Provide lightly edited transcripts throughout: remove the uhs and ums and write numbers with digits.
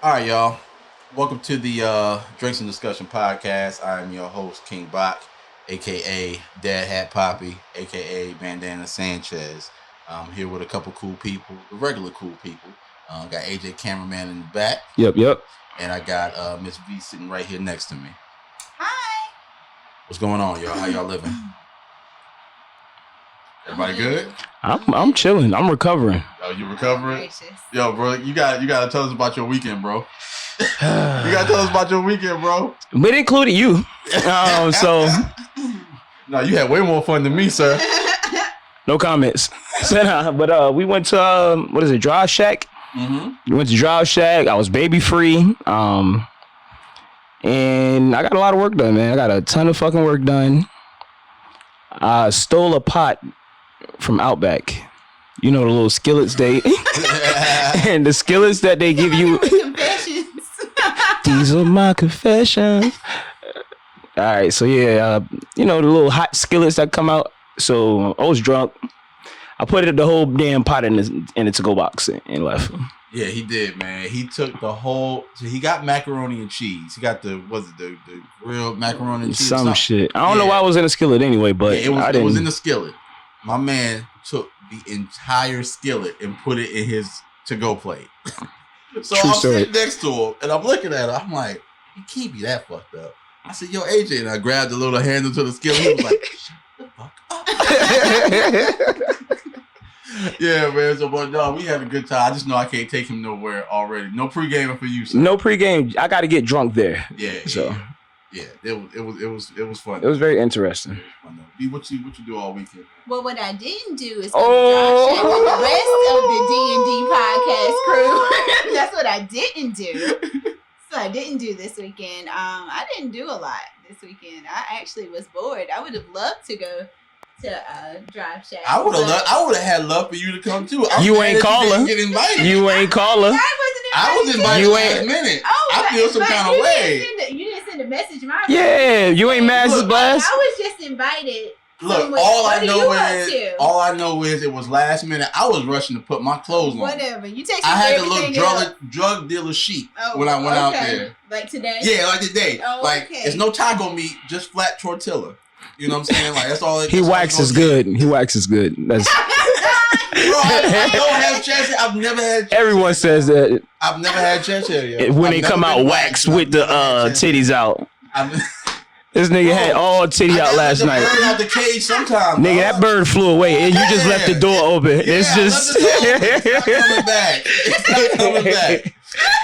All right, y'all. Welcome to the Drinks and Discussion podcast. I am your host, KvngBak, aka Dad Hat Poppy, aka Bandana Sanchez. I'm here with a couple cool people, the regular cool people. Got AJ cameraman in the back. Yep. And I got Miss Vee sitting right here next to me. Hi. What's going on, y'all? How y'all living? Everybody good? I'm chilling. I'm recovering. Oh, you recovering? Gracious. Yo, bro, you gotta tell us about your weekend, bro. You gotta tell us about your weekend, bro. But it included you. So No, you had way more fun than me, sir. no comments. But we went to what is it, Drive Shack? Mm-hmm. We went to Drive Shack. I was baby free. And I got a lot of work done, man. I got a ton of fucking work done. I stole a pot from Outback. You know the little skillets they and the skillets that they give you. Confessions. These are my confessions. All right, so yeah, the little hot skillets that come out. So I was drunk. I put the whole damn pot in the to-go box and left. Yeah, he did, man. He took the whole. So he got macaroni and cheese. He got the grilled macaroni and cheese. Some shit. I don't know why I was in a skillet anyway, but yeah, it was in the skillet. My man took the entire skillet and put it in his to-go plate. So I'm sitting next to him and I'm looking at him. I'm like, he can't be that fucked up. I said, yo, AJ, and I grabbed the little handle to the skillet. He was like, shut the fuck up. Yeah, man. So, but no, we had a good time. I just know I can't take him nowhere already. No pre-gaming for you, sir. No pre-game. I got to get drunk there. Yeah. So. Yeah, it was fun. It was very interesting. What you do all weekend? Well, what I didn't do is go to Josh with the rest of the D&D podcast crew. That's what I didn't do. So I didn't do this weekend. I didn't do a lot this weekend. I actually was bored. I would have loved to go to Drive Shack. I would have had love for you to come too. You ain't call her. Get invited. You ain't call her. I was invited last minute. I feel some kind of way. You didn't send a message. Yeah, you ain't Master Blast. I was just invited. Look, all I know is it was last minute. I was rushing to put my clothes on. Whatever. You take. I had to look drug dealer chic when I went out there. Like today? Yeah, like today. Oh, like okay. It's no taco meat, just flat tortilla. You know what I'm saying? Like that's all. He waxes good. He waxes good. That's. Bro, I don't have chest hair. I've never had. Everyone says that. I've never had chest hair yet. When they come out waxed with the titties out. This nigga had all titty out last night. Bird out the cage sometime, nigga, that bird flew away and you just left the door open. Yeah, it's just. It's not coming back. It's not coming back.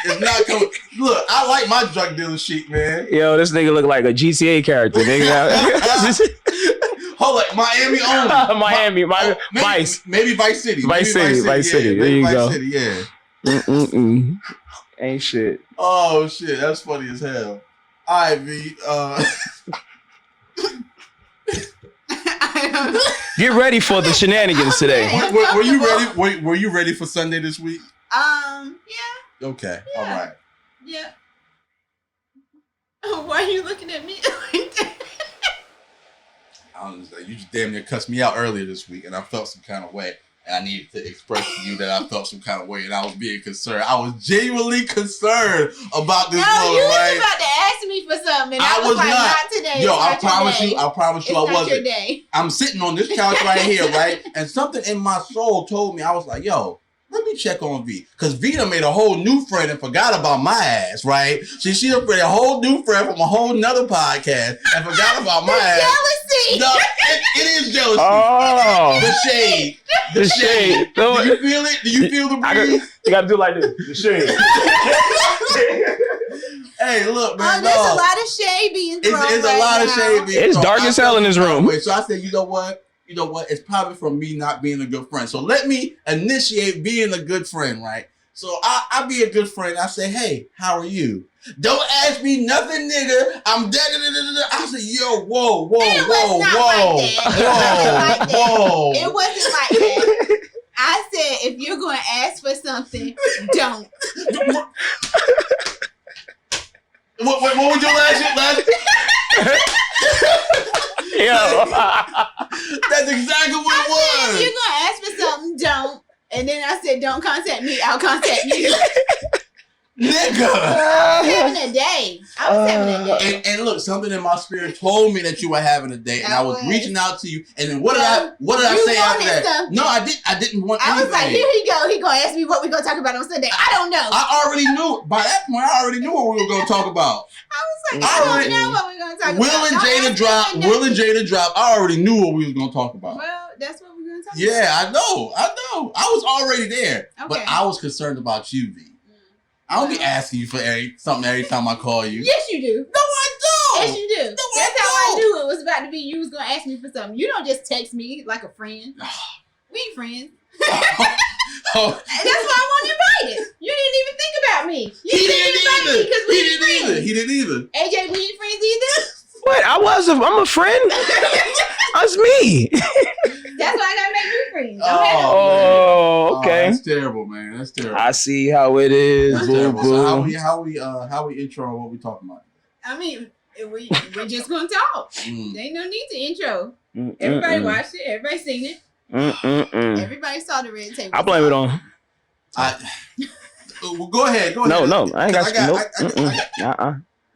It's not coming. Look, I like my drug dealer chic, man. Yo, this nigga look like a GTA character, nigga. Hold on, Miami only. Vice. Maybe Vice City. Vice City. Yeah, there you Vice go. City, yeah. Ain't shit. Oh shit, that's funny as hell. All right, V. Get ready for the shenanigans today. Were you ready? Were you ready for Sunday this week? Yeah. Okay. Yeah. All right. Yeah. Oh, why are you looking at me like that? I don't know. You just damn near cussed me out earlier this week, and I felt some kind of way. And I needed to express to you that I felt some kind of way, and I was being concerned. I was genuinely concerned about this woman, you right? was about to ask me for something, and I was like, not today. Yo, I promise you, I wasn't. Your day. I'm sitting on this couch right here, right? And something in my soul told me, I was like, yo, let me check on V. Because V done made a whole new friend and forgot about my ass, right? She done made a whole new friend from a whole nother podcast and forgot about my ass. Jealousy. No, it is jealousy. Oh. The shade. The shade. Do you feel it? Do you feel the breeze? You gotta do like this. The shade. Hey, look, man. There's a lot of shade being thrown. It's a lot of shade being thrown. It's dark as hell in this room. So I said, you know what? It's probably from me not being a good friend. So let me initiate being a good friend, right? So I be a good friend. I say, hey, how are you? Don't ask me nothing, nigga. I'm dead. I said, yo, whoa. It wasn't like that. I said, if you're going to ask for something, don't. What was your last shit? Yo. That's exactly what it was. If you're going to ask for something, don't. And then I said, don't contact me. I'll contact you. Nigga. I was having a day. And look, something in my spirit told me that you were having a day, and I was reaching out to you. And then what did I say after that? Something. No, I didn't want anything. I was like, here he go. He gonna ask me what we gonna talk about on Sunday. I don't know. I already knew. By that point, I already knew what we were gonna talk about. I was like, I don't know what we're gonna talk about. Will and Jada drop. I already knew what we was gonna talk about. Well, that's what we're gonna talk about. Yeah, I know. I was already there, Okay. but I was concerned about you, V. I don't be asking you for something every time I call you. Yes, you do. No, I don't. Yes, you do. No, That's how I knew it was about to be you was gonna ask me for something. You don't just text me like a friend. We ain't friends. Oh. That's why I wasn't invited. You didn't even think about me. You He didn't either. because we ain't friends. He didn't either. AJ, we ain't friends either. What? I'm a friend. That's me. That's why I gotta make new friends. Oh, okay. That's terrible, man. That's terrible. I see how it is. That's Boo, terrible. boo. So how we intro what we talking about? I mean, we're just gonna talk. There ain't no need to intro. Mm, Everybody watched it. Everybody seen it. Everybody saw the red table. I blame it on. Well, go ahead. No, I ain't got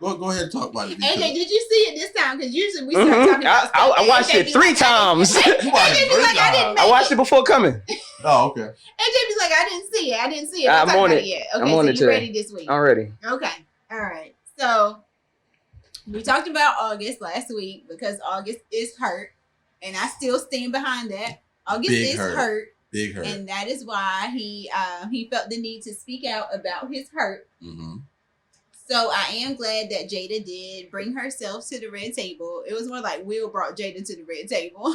Go ahead and talk about it. AJ, did you see it this time? Because usually we start talking about stuff. I watched it 3 times. I watched it before coming. Oh, okay. AJ be like, I didn't see it. I'm on it. Yet. I'm Okay, on so it you're today. ready this week. I'm ready. Okay. All right. So we talked about August last week because August is hurt. And I still stand behind that. August is hurt. Big hurt. And that is why he felt the need to speak out about his hurt. Mm-hmm. So I am glad that Jada did bring herself to the red table. It was more like Will brought Jada to the red table.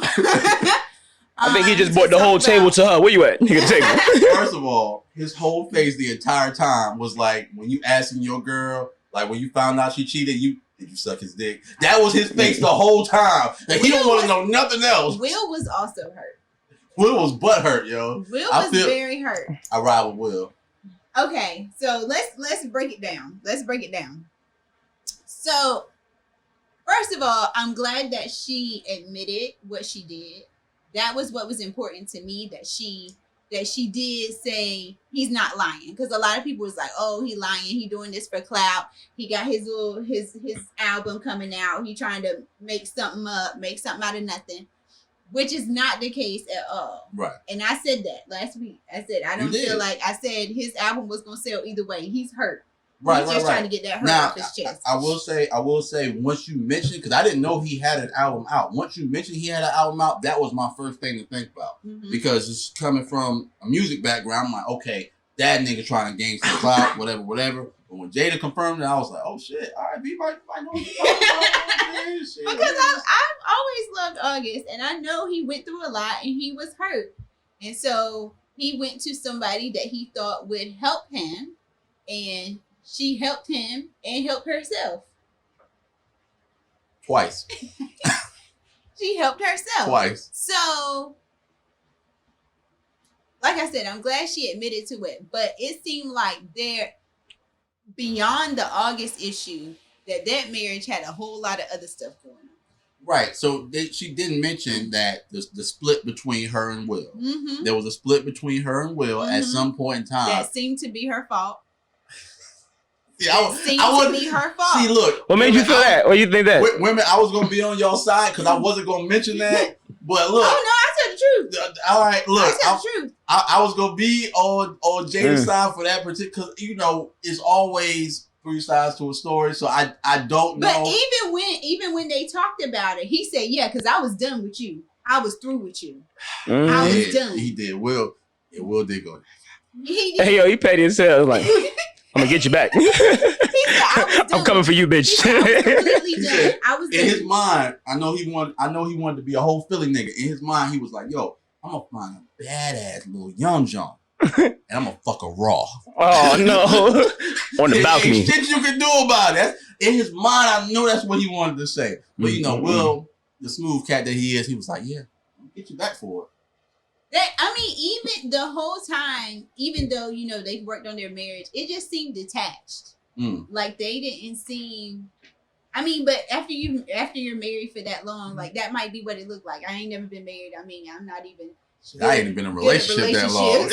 I think he just brought the whole table to her. Where you at? Nigga, table. First of all, his whole face the entire time was like when you asking your girl, like when you found out she cheated, did you suck his dick? That was his face the whole time. Like he don't want to know nothing else. Will was also hurt. Will was butthurt, yo. Will was very hurt. I ride with Will. Okay, so let's break it down. So, first of all, I'm glad that she admitted what she did. That was what was important to me, that she did say he's not lying. Because a lot of people was like, oh, he lying, he doing this for clout. He got his album coming out. He trying to make something up, make something out of nothing. Which is not the case at all. Right. And I said that last week. I said, I don't feel like, I said his album was going to sell either way. He's hurt. He's just trying to get that hurt off his chest. I will say, once you mentioned, because I didn't know he had an album out. Once you mentioned he had an album out, that was my first thing to think about. Mm-hmm. Because it's coming from a music background. I'm like, okay, that nigga trying to gain some clout, whatever. But when Jada confirmed it, I was like, oh shit, all right, B might know what you're talking about. Shit. Because I've always loved August, and I know he went through a lot and he was hurt. And so he went to somebody that he thought would help him, and she helped him and helped herself. Twice. She helped herself. Twice. So, like I said, I'm glad she admitted to it, but it seemed like beyond the August issue, that marriage had a whole lot of other stuff going on. Right. So she didn't mention that the split between her and Will. Mm-hmm. There was a split between her and Will at some point in time. That seemed to be her fault. See, I wouldn't be her fault. See, look. What made you feel that? What you think that? Women, I was gonna be on your side because I wasn't gonna mention that. But look. Oh no, I said the truth. All right, look. I said the truth. I was gonna be on Jada's side for that particular. Because it's always 3 sides to a story. So I don't know. But even when they talked about it, he said, "Yeah, because I was done with you. I was through with you. I was done." He did. Will did go. Hey yo, he petty as hell. Like, I'm gonna get you back. I'm coming for you, bitch. I was in his mind, I know he wanted to be a whole Philly nigga. In his mind, he was like, yo, I'm gonna find a badass little young John. And I'm gonna fuck her raw. Oh no. On the balcony. Ain't shit you can do about it. In his mind, I know that's what he wanted to say. But Will, the smooth cat that he is, he was like, yeah, I'll get you back for it. Even the whole time, even though, they worked on their marriage, it just seemed detached. Like they didn't seem, but after you're married for that long, like that might be what it looked like. I ain't never been married. I'm not even. I ain't been in a relationship that long.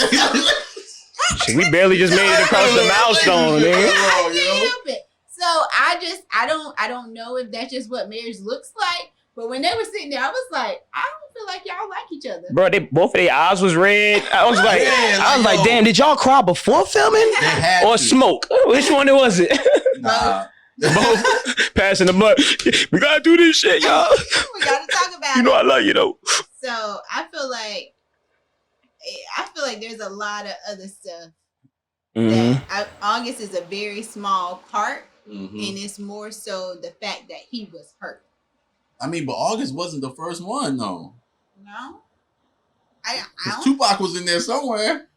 Shit, we barely just made it across the milestone, nigga. I can't help it. So I don't know if that's just what marriage looks like. But when they were sitting there, I was like, I don't feel like y'all like each other. Bro, both of their eyes was red. I was like, damn, did y'all cry before filming? They had or to. Smoke? Which one was it? Nah. Both passing the butt. We gotta do this shit, y'all. We gotta talk about it. You know I love you though. So I feel like there's a lot of other stuff. That August is a very small part, and it's more so the fact that he was hurt. I mean, but August wasn't the first one, though. No, I don't. Tupac was in there somewhere.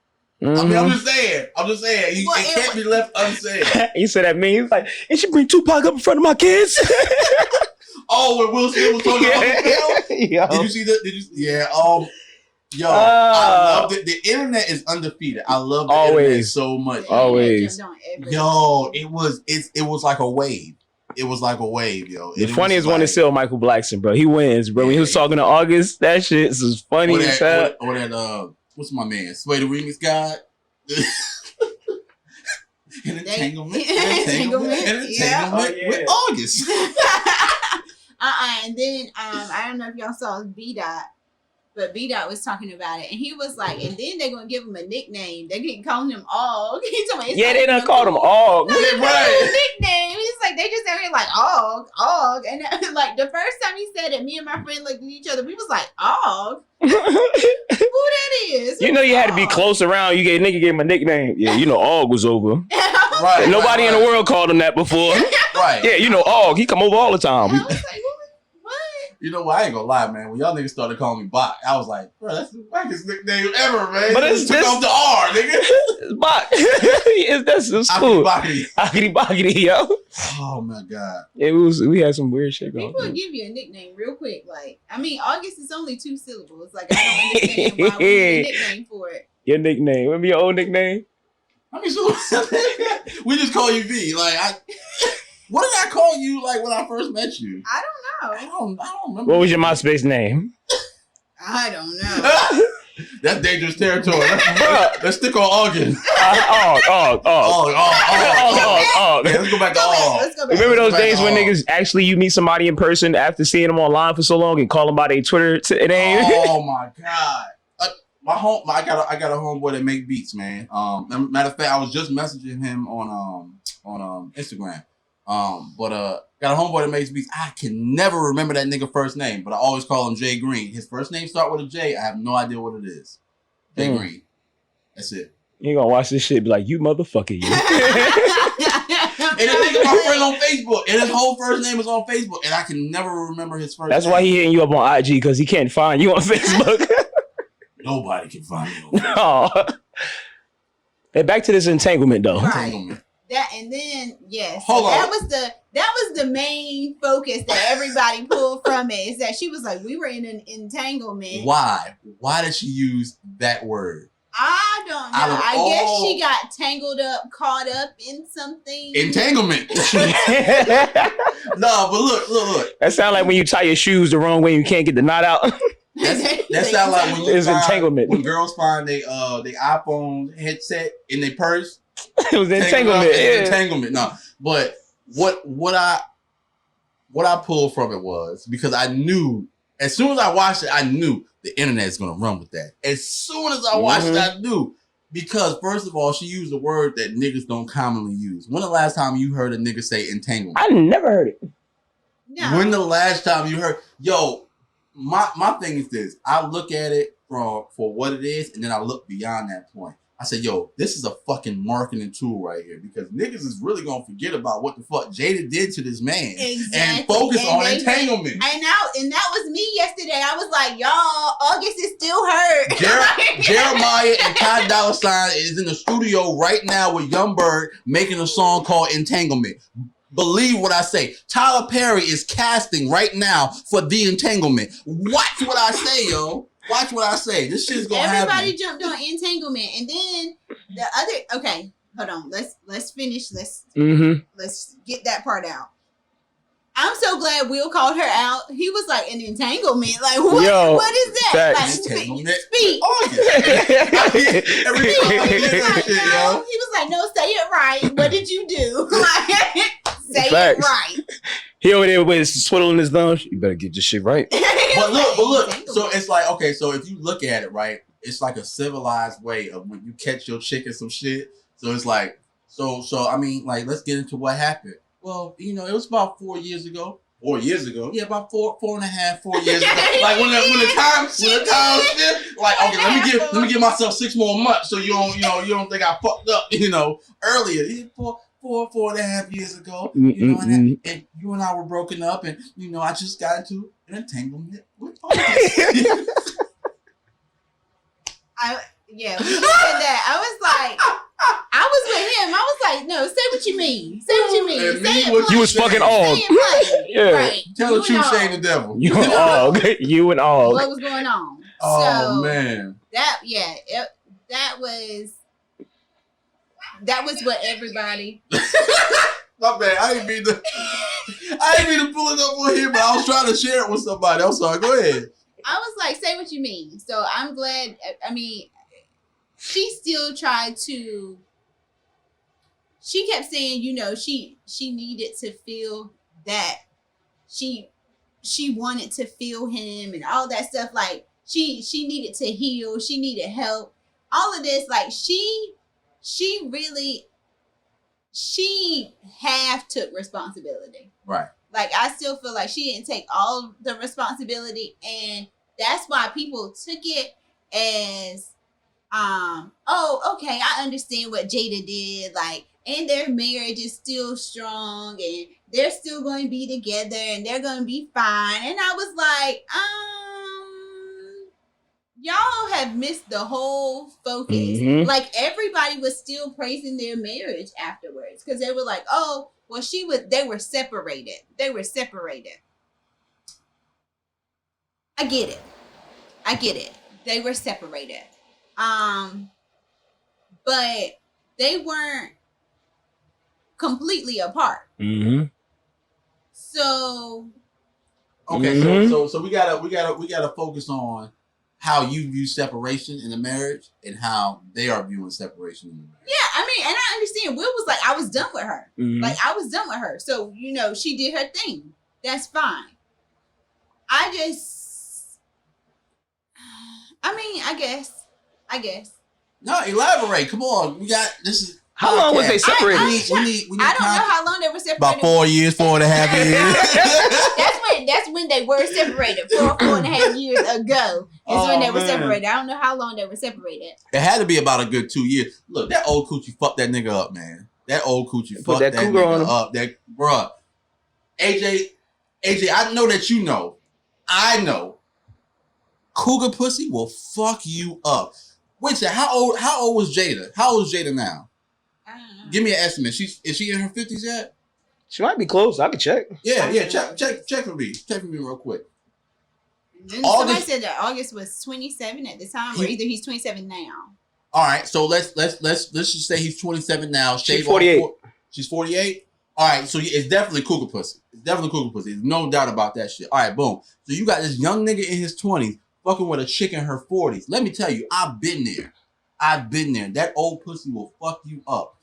I mean, I'm just saying. It can't be left unsaid. He said that means like, you should bring Tupac up in front of my kids. Oh, when Will Smith was talking about Yo. Did you see that? Yeah. Yo, I love it. The internet is undefeated. I love the internet so much. Always. Yo, it was like a wave. It was like a wave, yo. The funniest one is still Michael Blackson, bro. He wins, bro. When he was talking to August, that shit is funny as hell. Or that, what's my man? Sway the Ring is God. Entanglement with August. And then I don't know if y'all saw B-Dot, but B-Dot was talking about it, and he was like, and then they're gonna give him a nickname. They didn't call him Og. They done called him Og. No, right. Nickname. He's like, they just said it like Og, and like the first time he said it, me and my friend looked at each other. We was like, Og. Who that is? You know you had to be close around. You nigga gave him a nickname. Yeah, you know Og was over. Right. Nobody in the world called him that before. Right. Yeah, you know Og. He come over all the time. I was like, what? You know what? I ain't gonna lie, man. When y'all niggas started calling me Bak, I was like, bro, that's the wackest nickname ever, man. But it's took off the R, nigga. It's Bak. That's cool. Akity Bakity, yo. Oh my god. We had some weird shit going on. People give you a nickname real quick. Like, I mean, August is only 2 syllables. Like, I don't understand why we need a nickname for it. Your nickname. Remember your old nickname? I mean, so we just call you V. Like, what did I call you like when I first met you? I don't know. I don't remember. What was your MySpace name? I don't know. That's dangerous territory. Let's stick on August. Oh. Yeah, let's go back to Og. Remember those days when niggas actually you meet somebody in person after seeing them online for so long and call them by their Twitter name? Oh my god. I got a homeboy that make beats, man. Matter of fact, I was just messaging him on Instagram. Got a homeboy that makes beats. I can never remember that nigga first name, but I always call him Jay Green. His first name start with a J. I have no idea what it is. Jay Green. That's it. You gonna watch this shit be like, you motherfucker, you. And the nigga my friend on Facebook, and his whole first name is on Facebook, and I can never remember his first name. That's why he hitting you up on IG, because he can't find you on Facebook. Nobody can find me. Oh. Hey, back to this entanglement though. Right. Entanglement. That and then yes, Hold on. That was the main focus that everybody pulled from it. Is that she was like, we were in an entanglement. Why? Why did she use that word? I don't know. I guess she got tangled up, caught up in something. Entanglement. No, but look. That sounds like when you tie your shoes the wrong way and you can't get the knot out. That sounds like when you it's entanglement. When girls find they iPhone headset in their purse. It was entanglement. Entanglement. No, but what I pulled from it was because I knew as soon as I watched it, I knew the internet is gonna run with that. As soon as I watched it, I knew. Because first of all, she used a word that niggas don't commonly use. When the last time you heard a nigga say entanglement? I never heard it. No. When the last time you heard? Yo, my thing is this. I look at it for what it is, and then I look beyond that point. I said, yo, this is a fucking marketing tool right here because niggas is really gonna forget about what the fuck Jada did to this man and focus on entanglement. And that was me yesterday. I was like, y'all, August is still hurt. Jeremiah and Ty Dolla $ign is in the studio right now with Young Bird making a song called Entanglement. Believe what I say. Tyler Perry is casting right now for The Entanglement. Watch what I say, yo. Watch what I say. This shit's gonna happen. Everybody jumped on entanglement, and then the other. Okay, hold on. Let's finish. Let's get that part out. I'm so glad Will called her out. He was like, an entanglement. Like, what? What is that? Like, speak. He was like, no, say it right. What did you do? Like, say it right. He over there with swiddling his thumbs. You better get this shit right. But look. So it's like, okay, so if you look at it, right, it's like a civilized way of when you catch your chick in some shit. So it's like, so I mean, like, let's get into what happened. Well, it was about 4 years ago. 4 years ago? Yeah, about 4.5 years ago. Like when the time shit, like, okay, let me give myself 6 more months so you don't think I fucked up, earlier. 4.5 years ago, and you and I were broken up, and I just got into an entanglement with August. Yeah, when he said that, I was with him. I was like, no, say what you mean. Say what you mean. Say it. You was fucking all. Yeah. Right. Tell the truth, Shane the devil. You and all. You and all. What was going on? Oh, man. That was what everybody. My bad. I didn't mean to pull it up on here, but I was trying to share it with somebody. I'm sorry. Go ahead. I was like, say what you mean. So I'm glad. I mean, she still tried to. She kept saying, she needed to feel that she wanted to feel him and all that stuff. Like she needed to heal. She needed help. All of this, like she half took responsibility. Right. Like I still feel like she didn't take all the responsibility, and that's why people took it as, oh, okay, I understand what Jada did, like, and their marriage is still strong, and they're still going to be together, and they're going to be fine. And I was like, y'all have missed the whole focus. Mm-hmm. Like everybody was still praising their marriage afterwards because they were like, oh, well, they were separated. They were separated. I get it. They were separated. But they weren't completely apart. Mm-hmm. So okay, mm-hmm. so we gotta focus on how you view separation in a marriage and how they are viewing separation in the marriage. Yeah, I mean, and I understand. Will was like, I was done with her. Mm-hmm. Like, I was done with her. So, she did her thing. That's fine. I guess. No, elaborate. Come on. We got, this is. How long was they separated? I don't know how long they were separated. About 4 years, 4.5 years. That's when they were separated. 4.5 years ago is when they were separated. I don't know how long they were separated. It had to be about a good 2 years. Look, that old coochie fucked that nigga up, man. That old coochie fucked that nigga up. That bruh. AJ, I know that you know. I know. Cougar pussy will fuck you up. Wait a second, how old was Jada? How old is Jada now? I don't know. Give me an estimate. Is she in her 50s yet? She might be close. I can check. Yeah. Check for me. Check for me real quick. Somebody said that August was 27 at the time, or either he's 27 now. All right, so let's just say he's 27 now. She's 48. She's 48. All right, so it's definitely cougar pussy. There's no doubt about that shit. All right, boom. So you got this young nigga in his 20s fucking with a chick in her 40s. Let me tell you, I've been there. That old pussy will fuck you up.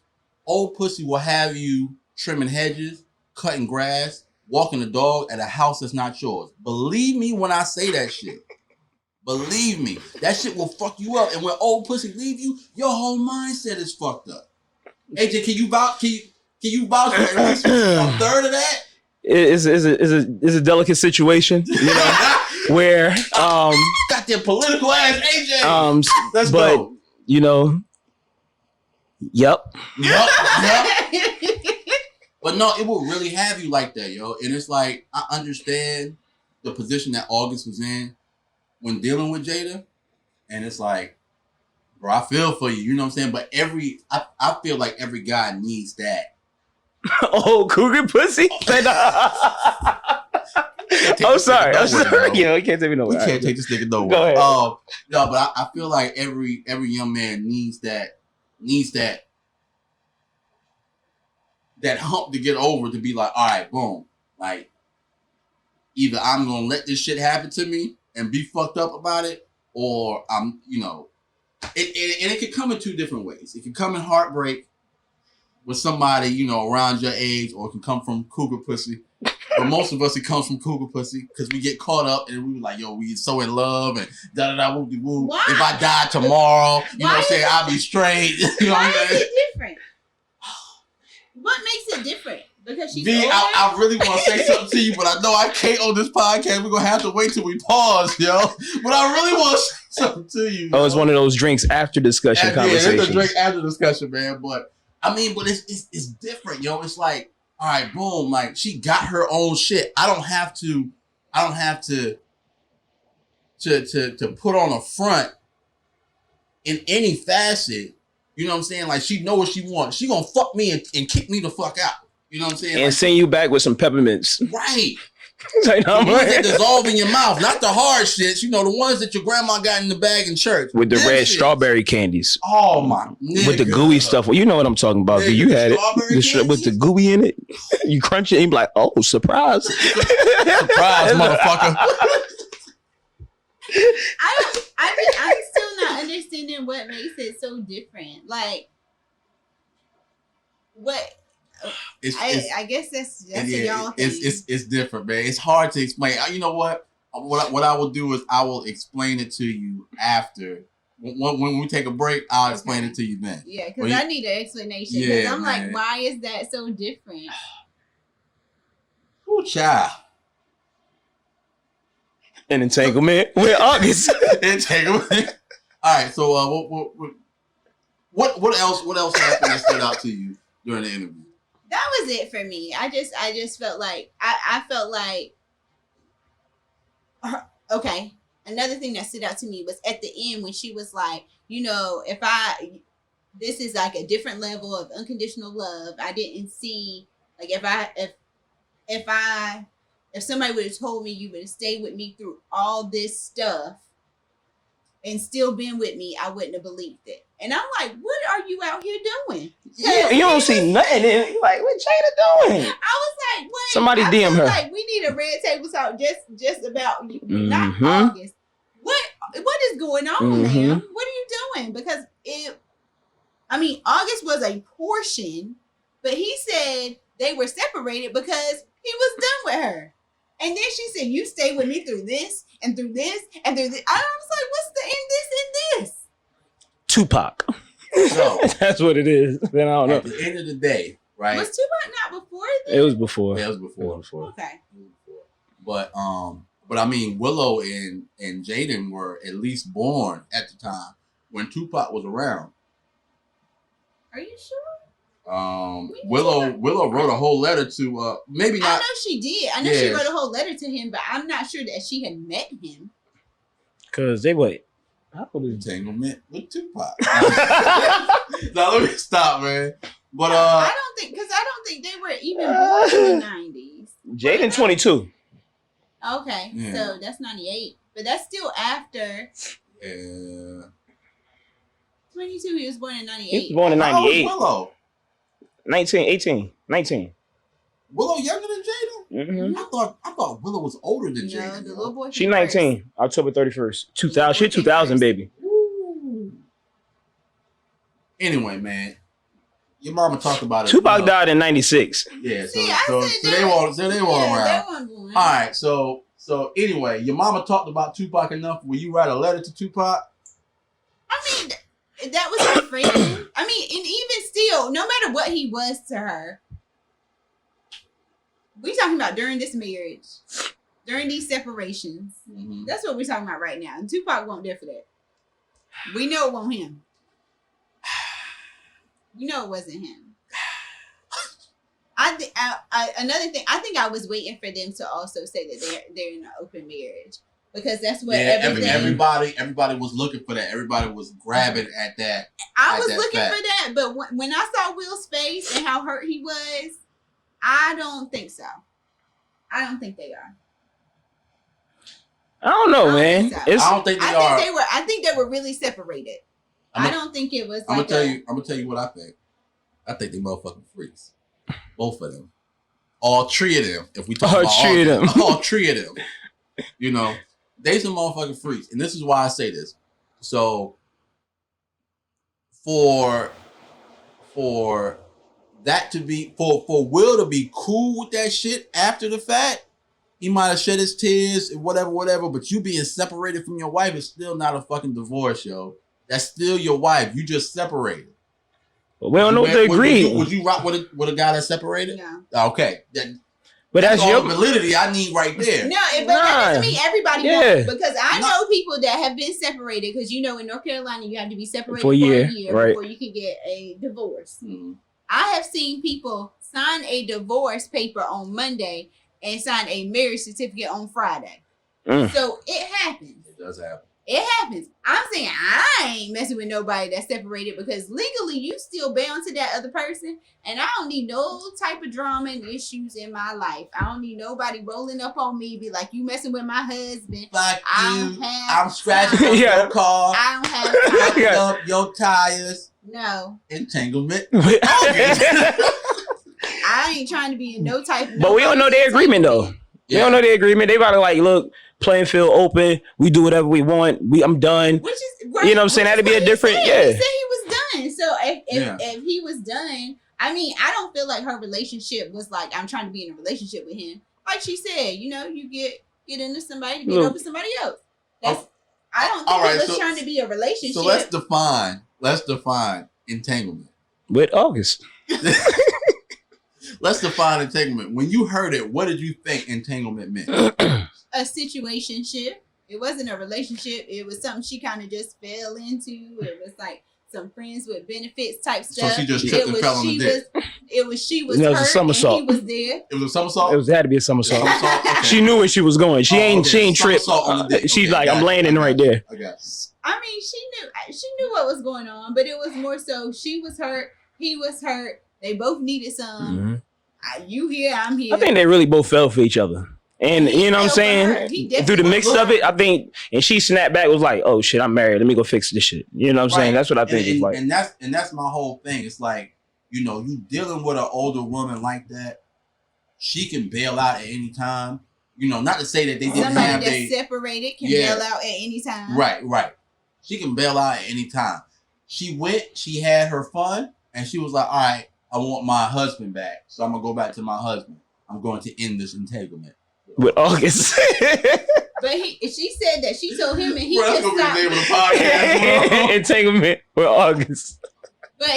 Old pussy will have you trimming hedges, cutting grass, walking the dog at a house that's not yours. Believe me when I say that shit. Believe me. That shit will fuck you up. And when old pussy leave you, your whole mindset is fucked up. AJ, can you vouch for at least a third of that? It's a delicate situation, where got their political ass AJ. Let's go. Yep. But no, it will really have you like that, yo. And it's like, I understand the position that August was in when dealing with Jada. And it's like, bro, I feel for you, you know what I'm saying? But I feel like every guy needs that. Oh, cougar pussy? I'm sorry. Yeah, you can't take me nowhere. We can't take this nigga nowhere. Go ahead. No, but I feel like every young man needs that hump to get over, to be like, all right, boom. Like, either I'm gonna let this shit happen to me and be fucked up about it, or I'm, it could come in two different ways. It can come in heartbreak with somebody, around your age, or it can come from cougar pussy. But most of us, it comes from cougar pussy because we get caught up and we were like, yo, we so in love and da-da-da, woo-de-woo. If I die tomorrow, I'll be straight. Why is it different? What makes it different? Because she's older? I really want to say something to you, but I know I can't on this podcast. We're going to have to wait till we pause, yo. But I really want to say something to you. Oh, it's one of those drinks after discussion conversations. Yeah, it's a drink after discussion, man. But it's different, yo. It's like, all right, boom, like she got her own shit. I don't have to put on a front in any facet. You know what I'm saying? Like she know what she wants. She gonna fuck me and kick me the fuck out. You know what I'm saying? And send you back with some peppermints. Right. Like, the ones that dissolve in your mouth, not the hard shits. The ones that your grandma got in the bag in church. With the red strawberry candies. Oh my nigga. With the gooey stuff. Well, you know what I'm talking about. Nigga, you had it. With the gooey in it. You crunch it and you be like, oh, surprise. Surprise, motherfucker. I'm still not understanding what makes it so different. Like, what? I guess that's a y'all thing. It's different, man. It's hard to explain. You know what? What I will do is I will explain it to you after. When we take a break, I'll explain it to you then. Yeah, because I need an explanation. Because I'm like, why is that so different? Oh, child. An entanglement with August. Entanglement. All right. So what else happened that stood out to you during the interview? That was it for me. I just felt like I felt like okay. Another thing that stood out to me was at the end when she was like, this is like a different level of unconditional love. I didn't see like if somebody would have told me you would have stayed with me through all this stuff and still been with me, I wouldn't have believed it. And I'm like, what are you out here doing? Yeah, you don't see nothing. You're like, what Jada doing? I was like, what? Somebody DM her. Like, we need a red table talk just about you, not August. What is going on, ma'am? What are you doing? Because August was a portion, but he said they were separated because he was done with her. And then she said, you stay with me through this and through this and through this. I was like, what's the in this? Tupac. So that's what it is. Then I don't know. At the end of the day, right? Was Tupac not before this? It was before. Yeah, it was before. Okay. But Willow and Jaden were at least born at the time when Tupac was around. Are you sure? Willow wrote a whole letter to maybe not. I know she did. I know she wrote a whole letter to him, but I'm not sure that she had met him. Cause they wait. How old is Entanglement with Tupac? Now let me stop, man. But I don't think they were even born in the 90s. Jaden 22. Okay, so that's 98, but that's still after. Yeah. 22. He was born in 98. He was born in 98. How old Willow? 19. Willow younger than Jada? Mm-hmm. I thought Willow was older than Jada. No, the little boy. She 19. October 31st. 2000. She 2000 baby. Ooh. Anyway, man, your mama talked about it. Tupac died in 96. Yeah, so they weren't around. All right, so anyway, your mama talked about Tupac enough. Will you write a letter to Tupac? I mean, that was her friend. I mean, and even still, no matter what he was to her, we talking about during this marriage, during these separations. Mm-hmm. That's what we're talking about right now. And Tupac won't there for that. We know it wasn't him. We know it wasn't him. Another thing, I think I was waiting for them to also say that they're in an open marriage. Because that's what everybody was looking for that. Everybody was grabbing at that. I was looking for that, but when I saw Will's face and how hurt he was, I don't think so. I don't think they are. I don't know, man. I don't think they are. I think they were really separated. I don't think it was. I'm gonna tell you what I think. I think they motherfucking freaks. Both of them. all three of them, if we talk All about three of them. all three of them, you know, they some motherfucking freaks. And this is why I say this. So for that to be for Will to be cool with that shit after the fact, he might have shed his tears, whatever, but you being separated from your wife is still not a fucking divorce, yo. That's still your wife. You just separated. We don't know what they agreed. Would you rock with a guy that's separated? No. Okay. But that's all your the validity I need right there. No, but that doesn't mean everybody won't, because I know people that have been separated, because you know in North Carolina you have to be separated for a year before you can get a divorce. Mm-hmm. I have seen people sign a divorce paper on Monday and sign a marriage certificate on Friday. So it happens. It does happen. It happens. I'm saying I ain't messing with nobody that's separated, because legally you still bound to that other person, and I don't need no type of drama and issues in my life. I don't need nobody rolling up on me, be like, you messing with my husband. Fuck I you. I'm scratching up your car. I don't have time. Up your tires. No. Entanglement. I ain't trying to be in no type of... But we don't know their agreement, though. Yeah. We don't know their agreement. They about to like, look, playing field open. We do whatever we want. I'm done. Which is right. You know what I'm saying? That'd be a different... He said he was done. So if he was done, I mean, I don't feel like her relationship was like, I'm trying to be in a relationship with him. Like she said, you know, you get into somebody to get over somebody else. I don't think it was trying to be a relationship. So let's define entanglement. With August. Let's define entanglement. When you heard it, what did you think entanglement meant? A situationship. It wasn't a relationship. It was something she kind of just fell into. It was like some friends with benefits type stuff. So she just tripped and fell on the dick. She was hurt, a somersault. and he was there. It was a somersault? It had to be a somersault. Okay. She knew where she was going. She ain't tripped. She's like, I'm landing right there. I guess. I mean, she knew what was going on, but it was more so she was hurt, he was hurt. They both needed some. Mm-hmm. You here, I'm here. I think they really both fell for each other. And you know what I'm saying? Through the mix of it, I think, and she snapped back, was like, oh shit, I'm married. Let me go fix this shit. You know what I'm saying? That's what I think it's like. And that's my whole thing. It's like, you know, you dealing with an older woman like that, she can bail out at any time. You know, not to say that they didn't Somebody have that's separated can bail out at any time. Right. She can bail out at any time. She went, she had her fun, and she was like, all right, I want my husband back. So I'm going to go back to my husband. I'm going to end this entanglement. With August. But she said that she told him and he just stopped. That's going to be the name of the podcast. Entanglement with August. But,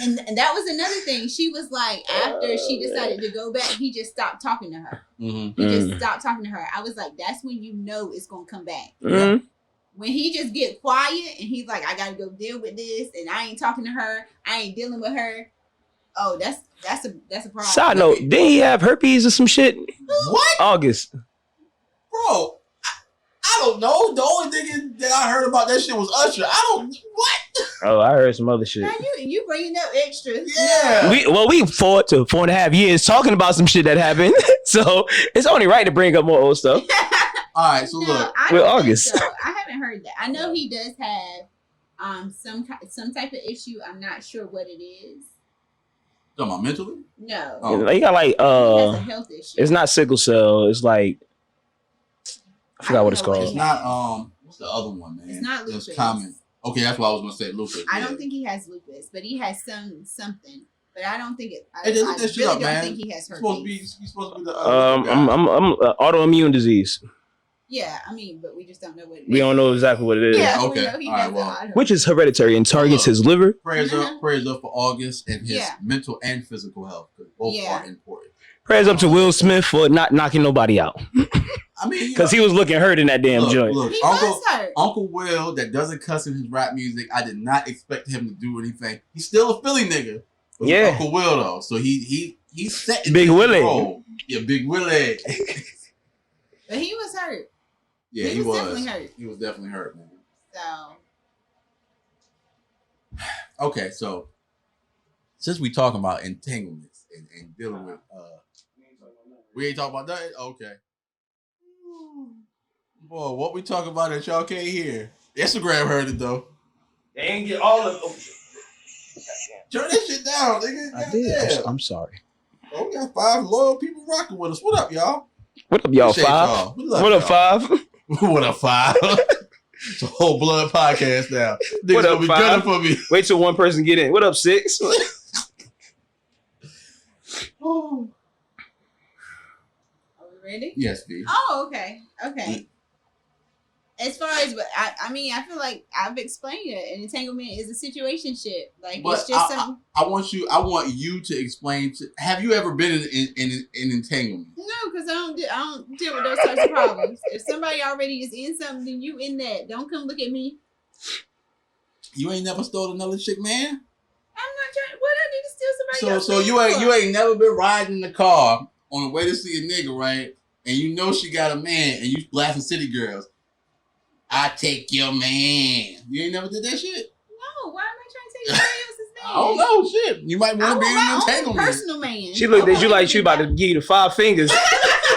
and that was another thing. She was like, after she decided to go back, he just stopped talking to her. Mm-hmm. He just stopped talking to her. I was like, that's when you know it's going to come back. Mm-hmm. When he just get quiet and he's like, I got to go deal with this and I ain't talking to her. I ain't dealing with her. Oh, that's a problem. Side note, didn't he have herpes or some shit? What? August. Bro, I don't know. The only thing that I heard about that shit was Usher. What? Oh, I heard some other shit. Now you bringing up extras. Yeah. We fought to 4.5 years talking about some shit that happened. So it's only right to bring up more old stuff. All right, so look. With August. So. I haven't heard that. I know he does have some type of issue. I'm not sure what it is. Talking about mentally? No. Oh. He got like he has a health issue. It's not sickle cell. It's like I forgot what it's called. It's not what's the other one, man? It's not lupus. It's common. Okay, that's what I was gonna say. Lupus. I don't think he has lupus, but he has something. But I don't think it. Hey, look this shit up, man. I think he has herpes. He's supposed to be the. I'm autoimmune disease. Yeah, I mean, but we just don't know what it is. We don't know exactly what it is. Yeah, okay. we know he has Which is hereditary and targets his liver. Prayers up for August and his mental and physical health. Both are important. Prayers up to Will Smith for not knocking nobody out. I mean, because he was looking hurt in that damn joint. Look, he was hurt. Uncle Will that doesn't cuss in his rap music. I did not expect him to do anything. He's still a Philly nigga. Yeah, Uncle Will though, so he's set. Big Willie. Role. Yeah, Big Willie. But he was hurt. Yeah, he was definitely hurt. He was definitely hurt, man. So. Okay, so since we talking about entanglements and dealing with we ain't talking about that? Okay. Boy, what we talking about that y'all can't hear? Instagram heard it though. They ain't get all of it. Turn that shit down, nigga. I did. I'm sorry. Oh, we got 5 loyal people rocking with us. What up, y'all? What up, y'all? Appreciate 5? y'all. What up, 5? What up, 5? It's a whole blood podcast now. Niggas What up, gonna be 5? gunning for me. Wait till one person get in. What up, 6? Oh. Are we ready? Yes, B. Oh, okay. Okay. As far as what I mean, I feel like I've explained it. An entanglement is a situationship. Like But it's just something. I want you to explain. Have you ever been in entanglement? No, because I don't deal with those types of problems. If somebody already is in something, then you in that. Don't come look at me. You ain't never stole another chick, man. I'm not trying. What I need to steal somebody else? So you ain't never been riding in the car on the way to see a nigga, right? And you know she got a man, and you blasting City Girls. I take your man. You ain't never did that shit? No, why am I trying to take somebody else's man? I don't know, shit. You might want to be in an entanglement. Personal man. She looked at you like she about to give you the 5 fingers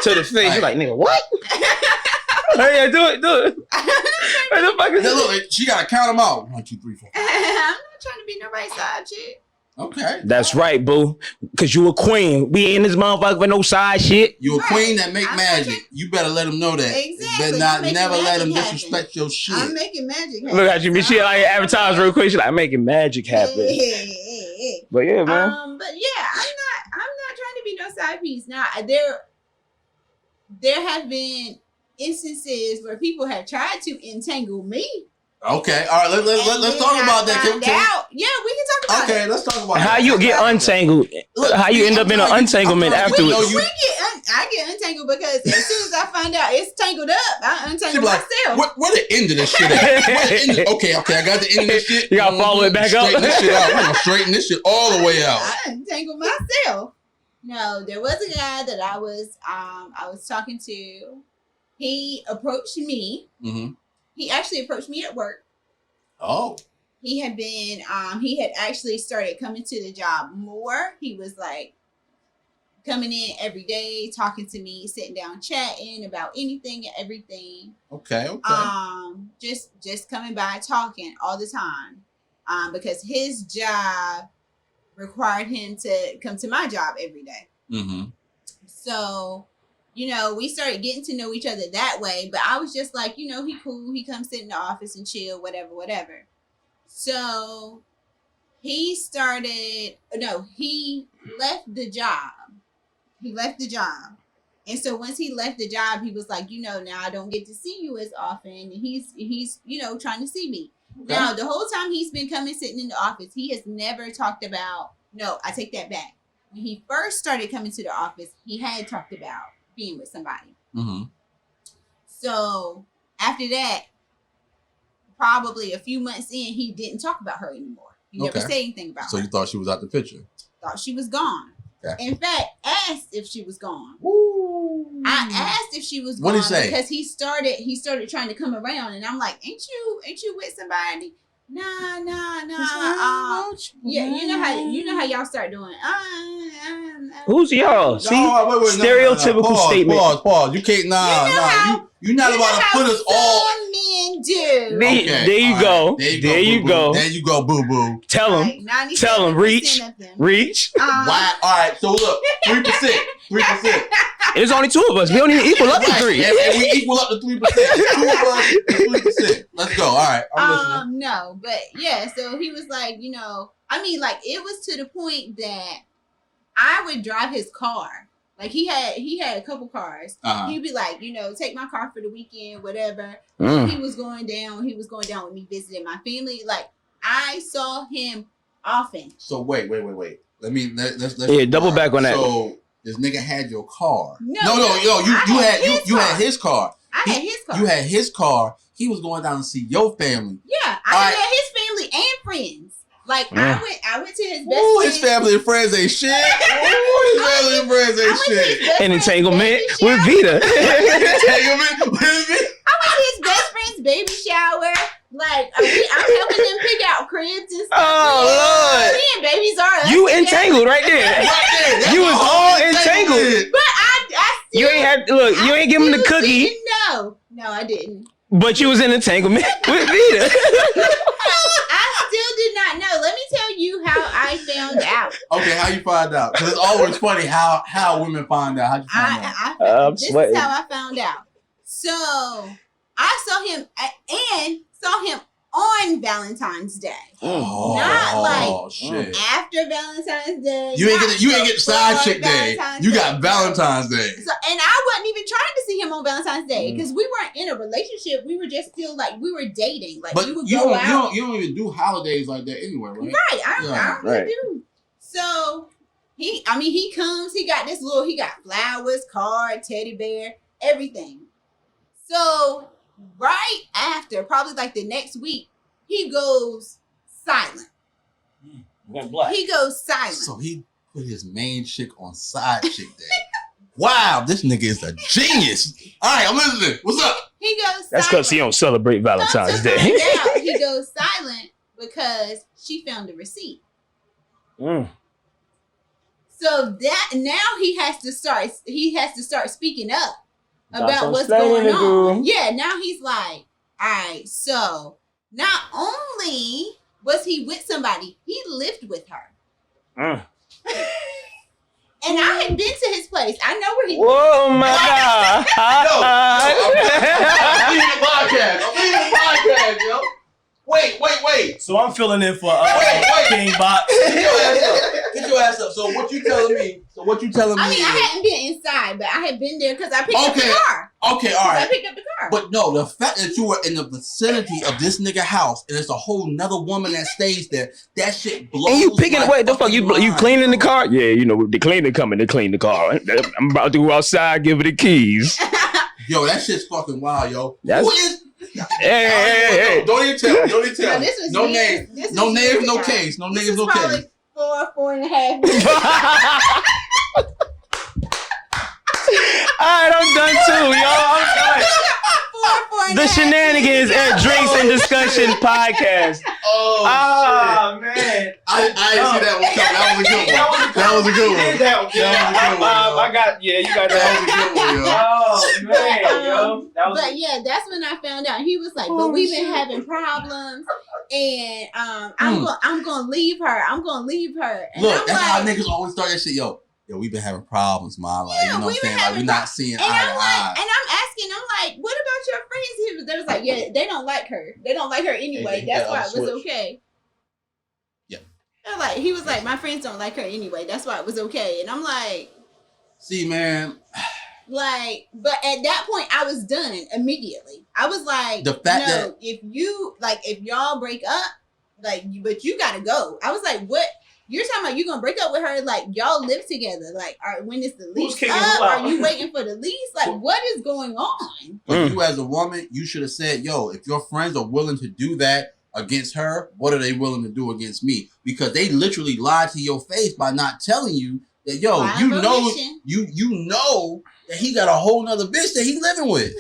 to the face. You like, nigga, what? Hey, yeah, do it. What the fuck is that? Look, she gotta count them out. 1, 2, 3, 4. I'm not trying to be nobody's side chick. Okay. That's right, boo. Cause you a queen. We ain't in this motherfucker for no side shit. You a queen that make magic. You better let them know that. Exactly. You better not never let them happen. disrespect your shit. I'm making magic happen. Look at you, she like advertise real quick. She like making magic happen. Hey. But yeah, man. But yeah, I'm not trying to be no side piece. Now there have been instances where people have tried to entangle me. Okay, all right. Let's talk about that. Yeah, we can talk about it. Okay, let's talk about How that. you get untangled? How you end up in an untanglement afterwards? I get untangled because as soon as I find out it's tangled up, I untangle myself. Where the end of this shit at? Okay, I got the end of this shit. You gotta follow it back up. Straighten this shit out. We're gonna straighten this shit all the way out. I untangle myself. No, there was a guy that I was talking to. He approached me. Mm-hmm. He actually approached me at work. Oh. He had actually started coming to the job more. He was like coming in every day, talking to me, sitting down, chatting about anything and everything. Okay. Just coming by, talking all the time. Because his job required him to come to my job every day. Mm-hmm. So, we started getting to know each other that way. But I was just like, he cool. He comes sit in the office and chill, whatever. So he left the job. And so once he left the job, he was like, now I don't get to see you as often. And he's trying to see me. Okay. Now, the whole time he's been coming, sitting in the office, he has never talked about, no, I take that back. When he first started coming to the office, he had talked about being with somebody. Mm-hmm. So after that, probably a few months in, he didn't talk about her anymore. He never said anything about her. So you thought she was out the picture? Thought she was gone. Okay. In fact, asked if she was gone. Ooh. I asked if she was gone. What did he say? Because he started trying to come around, and I'm like, ain't you with somebody? Nah. Yeah, you know how y'all start doing. Who's y'all? See, stereotypical statement. Pause. You can't. You're not about to put us all. Men do. There you go. There you go, boo boo. Tell him. Reach. Why? All right. So look, 3%. There's only 2 of us. We don't even equal up to 3. And we equal up to 3%. 2 of us is 3%. Let's go. All right. I'm listening. No, but yeah. So he was like, it was to the point that I would drive his car. Like he had a couple cars. Uh-huh. He'd be like, take my car for the weekend, whatever. He was going down with me visiting my family. Like I saw him often. So wait. Let's double back on that. So this nigga had your car. No. You had his car. I had his car. You had his car. He was going down to see your family. Yeah, I had his family and friends. Like I went to his best friend. His family and friends ain't shit. His family and friends ain't shit. An entanglement with Vita. Entanglement with Vita. I went to his best friend's baby shower. Like I'm helping them pick out cribs and stuff. Oh Lord! Me and babies are. You entangled right there. You was all entangled. But I still, you ain't had look. You ain't give him the cookie. No, I didn't. But you was in entanglement with Vita. I still did not know. Let me tell you how I found out. Okay, how you find out? Because it's always funny how women find out. How'd you find out? This is how I found out. So I saw him and saw him on Valentine's Day. Oh, not like shit. After Valentine's Day. You ain't get side chick day. You got Valentine's Day. So, and I wasn't even trying to see him on Valentine's Day because we weren't in a relationship. We were just still like we were dating. Like but we would you go don't, out. You don't even do holidays like that anyway, right? Right. I don't really do. So he comes. He got flowers, card, teddy bear, everything. So right after, probably like the next week, he goes silent. He goes silent. So he put his main chick on side chick day. Wow, this nigga is a genius. All right, I'm listening. What's up? He goes silent. That's because he don't celebrate Valentine's Day. He goes silent because she found a receipt. So that now he has to start speaking up about what's going on. Yeah, now he's like, all right, so not only was he with somebody, he lived with her. And I had been to his place. I know where he lived. Whoa, my God. I'm leaving the podcast, yo. Wait. So I'm filling in for KvngBak. Get your ass up. So what you telling me? I mean, I hadn't been inside, but I had been there because I picked up the car. Okay, all right. I picked up the car. But no, the fact that you were in the vicinity of this nigga house and there's a whole nother woman that stays there, that shit blows. And you picking away the fuck? You mind. cleaning the car? Yeah, you know the cleaner coming to clean the car. I'm about to go outside, give her the keys. Yo, that shit's fucking wild, yo. That's, who is? Hey. Don't even tell me. No name. No name. No case. No names. No case. 4.5. Alright, I'm done too, y'all. I'm done. The Shenanigans and Drinks and Discussion podcast. Oh, shit. Man. I didn't see that one coming. That was a good one. I got, you got that. That was a good one, yo. Oh, man, yo. But yeah, that's when I found out. He was like, but we've been having problems. And I'm gonna leave her. And look, that's how niggas always start that shit, yo, we've been having problems, man. Like, you know what I'm saying? Like, we're not seeing eye to eye. And I'm asking, what about your friends? They was like, yeah, they don't like her. They don't like her anyway. That's why it was okay. Yeah. He was like, my friends don't like her anyway. That's why it was okay. And I'm like, see, man. But at that point, I was done immediately. I was like, the fact that if y'all break up, but you gotta go. I was like, what? You're talking about you gonna break up with her? Like, y'all live together. Like, when is the lease up? Are you waiting for the lease? Like, what is going on? But you as a woman, you should have said, yo, if your friends are willing to do that against her, what are they willing to do against me? Because they literally lied to your face by not telling you that, yo, you know that he got a whole nother bitch that he living with.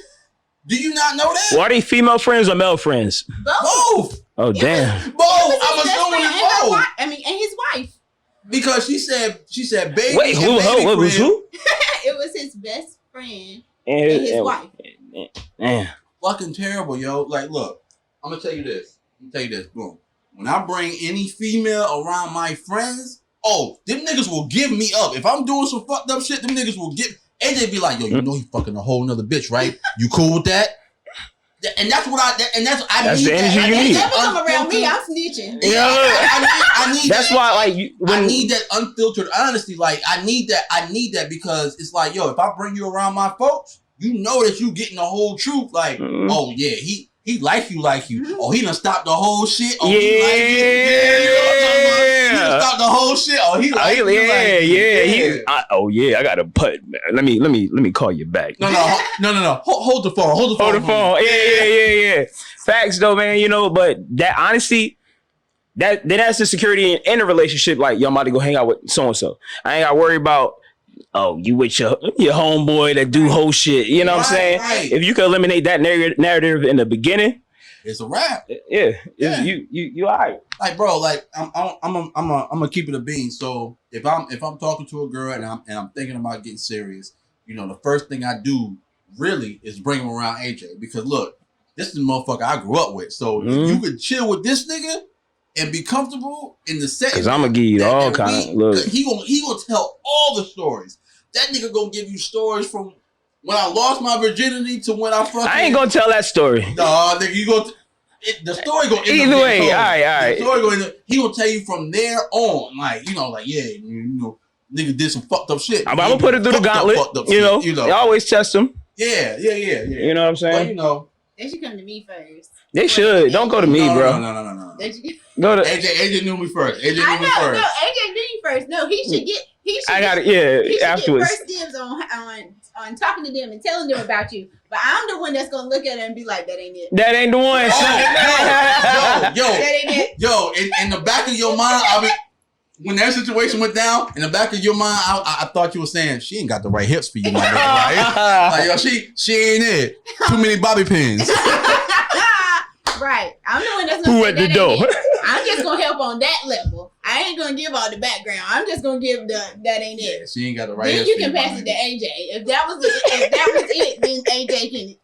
Do you not know that? Well, are they female friends or male friends? Both. Oh, damn. Both. I'm assuming it's both. And his wife. Because she said, baby. Wait, who? What was who? It was his best friend and his wife. Man. Fucking terrible, yo. Like, look, I'm gonna tell you this. Boom. When I bring any female around my friends, them niggas will give me up. If I'm doing some fucked up shit, them niggas will give. And they be like, yo, you know he fucking a whole nother bitch, right? You cool with that? And that's what I that's need. The energy you need. Never come around me, I'm snitching. Yeah, I need. That's why, like, I need that unfiltered honesty. Like, I need that because it's like, yo, if I bring you around my folks, you know that you getting the whole truth. Like, oh yeah, he like you. Oh, he done stopped the whole shit. Oh, he like you. Yeah, you know what I'm talking about? He done stopped the whole shit. Oh, he like you. I gotta put. Let me call you back. No. Hold the phone. Yeah. Facts though, man. You know, but that honesty, that's the security in a relationship. Like, yo, I'm about to go hang out with so and so. I ain't gotta worry about. Oh, you with your homeboy that do whole shit. You know what I'm saying? Right. If you can eliminate that narrative in the beginning, it's a wrap. Yeah. You all right. Like, bro, like I'm gonna keep it a bean. So if I'm talking to a girl and I'm thinking about getting serious, you know, the first thing I do really is bring him around AJ because look, this is the motherfucker I grew up with. So if you could chill with this nigga, and be comfortable in the setting. Because I'm gonna give you all kind of look. He gonna tell all the stories. That nigga gonna give you stories from when I lost my virginity to when I fucking. I ain't gonna tell that story. No, nigga, you go. The story gonna end either up way. told. All right. The story gonna. He gonna tell you from there on, like yeah, nigga did some fucked up shit. I'm gonna put it through the gauntlet. You know, you always test them. Yeah. You know what I'm saying? Well, They should come to me first. They should. Don't go to me, bro. No. Go to AJ knew me first. AJ knew me first. No, AJ knew you first. No, he should get. I got it. Yeah, he should afterwards. get first dibs on talking to them and telling them about you. But I'm the one that's gonna look at it and be like, that ain't it. That ain't the one. That ain't it. Yo, in the back of your mind, when that situation went down, in the back of your mind, I thought you were saying she ain't got the right hips for you, my nigga. Right? Like, yo, she ain't it. Too many bobby pins. Right. I'm the one that's gonna Who say at the that door? ain't it. I'm just gonna help on that level. I ain't gonna give all the background. I'm just gonna give that ain't it. Yeah, she ain't got the right Then hips. you can pass it to AJ. If that was it, then AJ can.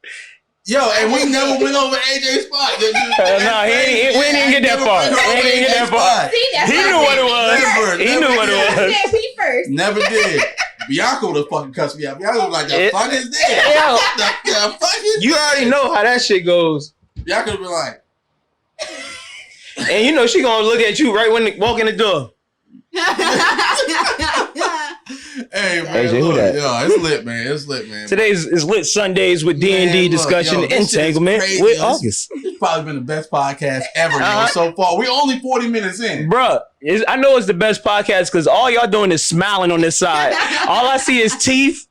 Yo, and we never went over AJ's spot. No, we didn't get that far. We didn't get that far. See, that's He knew what it was. He knew what it was. Said me first. Never did. Bianca would have fucking cussed me out. Bianca was like, the fuck is that? The fuck is You already know how that shit goes. Bianca would be like, and you know she gonna look at you right when they walk in the door. hey, man, AJ, who look, that? yo, it's lit, man. It's lit, man. Today's is lit Sundays with D&D discussion, yo, this shit is entanglement crazy, with yo. August. It's probably been the best podcast ever, yo, so far. We only 40 minutes in. Bruh, I know it's the best podcast because all y'all doing is smiling on this side. All I see is teeth,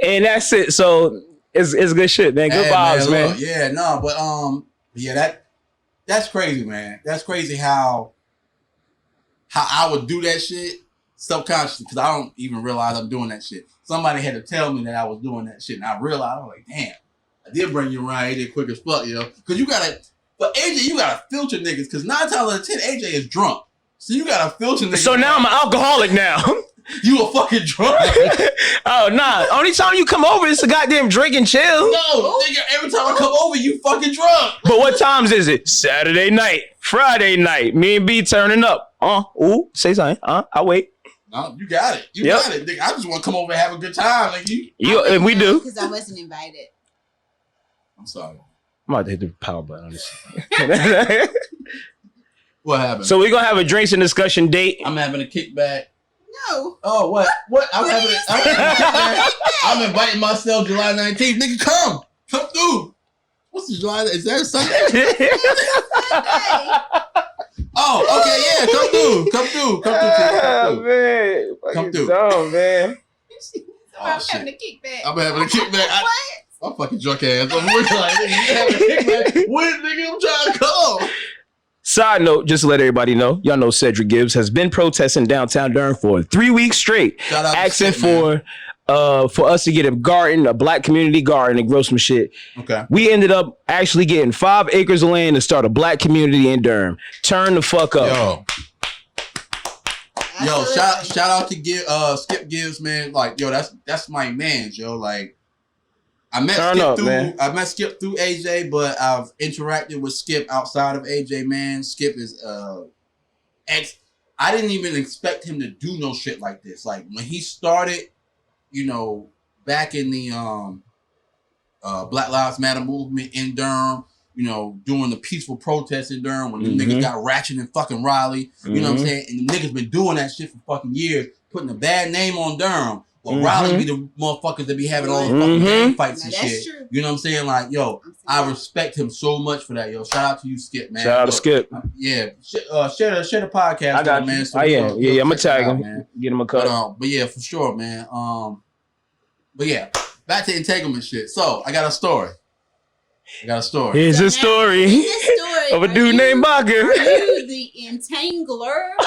and that's it. So it's good shit, man. Good vibes, man. Look, yeah, no, but yeah, that's crazy, man. That's crazy how I would do that shit subconsciously because I don't even realize I'm doing that shit. Somebody had to tell me that I was doing that shit, and I realized, I was like, damn, I did bring you around AJ quick as fuck, yo. Because but AJ, you gotta filter niggas, because 9 times out of 10, AJ is drunk. So you gotta filter niggas. So now I'm an alcoholic now. You a fucking drunk. Oh, nah. Only time you come over is to goddamn drink and chill. No, nigga, every time I come over, you fucking drunk. But what times is it? Saturday night, Friday night, me and B turning up. Ooh, say something. I wait. No, you got it. You got it, nigga. I just want to come over and have a good time. Like and we do. Because I wasn't invited. I'm sorry. I'm about to hit the power button on this. What happened? So we're going to have a drinks and discussion date. I'm having a kickback. No. Oh, what? I'm having a kickback. I'm inviting myself July 19th. Nigga, come through. What's the July? Is that a Sunday? Oh, okay, yeah, come through. Man, Come through. Dumb, man. So I'm having a kickback. I'm having a kickback. What? I'm fucking drunk ass. I'm looking like, nigga, you having a kickback? When, nigga, I'm trying to come. Side note, just to let everybody know, y'all know Cedric Gibbs has been protesting downtown Durham for 3 weeks straight, asking for us to get a black community garden and grow some shit. Okay. We ended up actually getting 5 acres of land to start a black community in Durham. Turn the fuck up. Yo, shout out to Skip Gibbs, man. Like, yo, that's my man, yo. Like, I met Skip through AJ, but I've interacted with Skip outside of AJ, man. Skip is I didn't even expect him to do no shit like this. Like, when he started, you know, back in the Black Lives Matter movement in Durham, you know, doing the peaceful protests in Durham when the niggas got ratchet in fucking Raleigh, you know what I'm saying? And the niggas been doing that shit for fucking years, putting a bad name on Durham. Well, Raleigh be the motherfuckers that be having all these fucking gang fights and shit. True. You know what I'm saying? Like, yo, I respect him so much for that, yo. Shout out to you, Skip, man. Shout out to Skip. Yeah, share the podcast. I got man. So I'm gonna tag him, man. Get him a cut. But yeah, for sure, man. But yeah, back to entanglement shit. So I got a story. Here's a story of a dude named Baka. Are you the entangler? The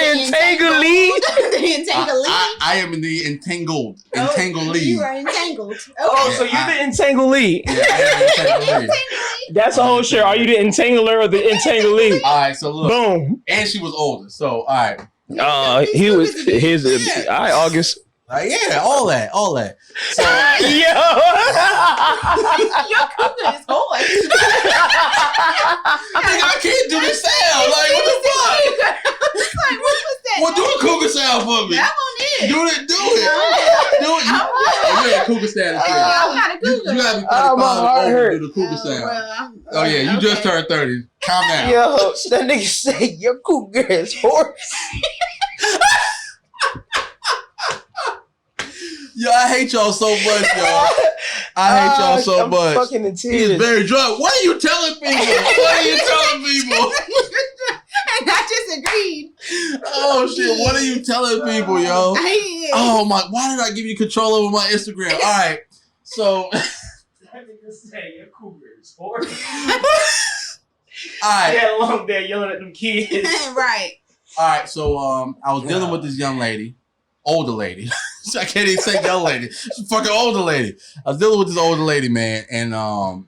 entanglee? The entanglee? I am the entanglee. You are entangled. Okay. Oh, so you're the entanglee. Yeah, I am the entanglee. That's a whole share. Are you the entangler or the entanglee? All right, so look. Boom. And she was older. So, all right. He was his. All right, August. Like, yeah, all that. So, Your cougar is hoarse. I can't do this sound. Like, what the fuck? Like, what was that? Well, do a cougar sound for me. That one is. Do it. Do it. Yeah, cougar sound. I'm not a cougar. You gotta be 35 Oh, my heart and over hurt. to do the cougar sound. Well, Oh yeah, you just turned 30. Calm down. Yo, that nigga say your cougar is horse. Yo, I hate y'all so much, y'all. I hate y'all so I'm much. fucking in He tears. is very drunk. What are you telling people? What are you telling people? And I just agreed. Oh shit! What are you telling people, yo? I Oh my! Why did I give you control over my Instagram? All right, so. That nigga say your cougar is horse. All right. Yeah, long day yelling at them kids. Right. All right, so I was dealing with this young lady, older lady. I can't even say young lady. She's a fucking older lady. I was dealing with this older lady, man, and I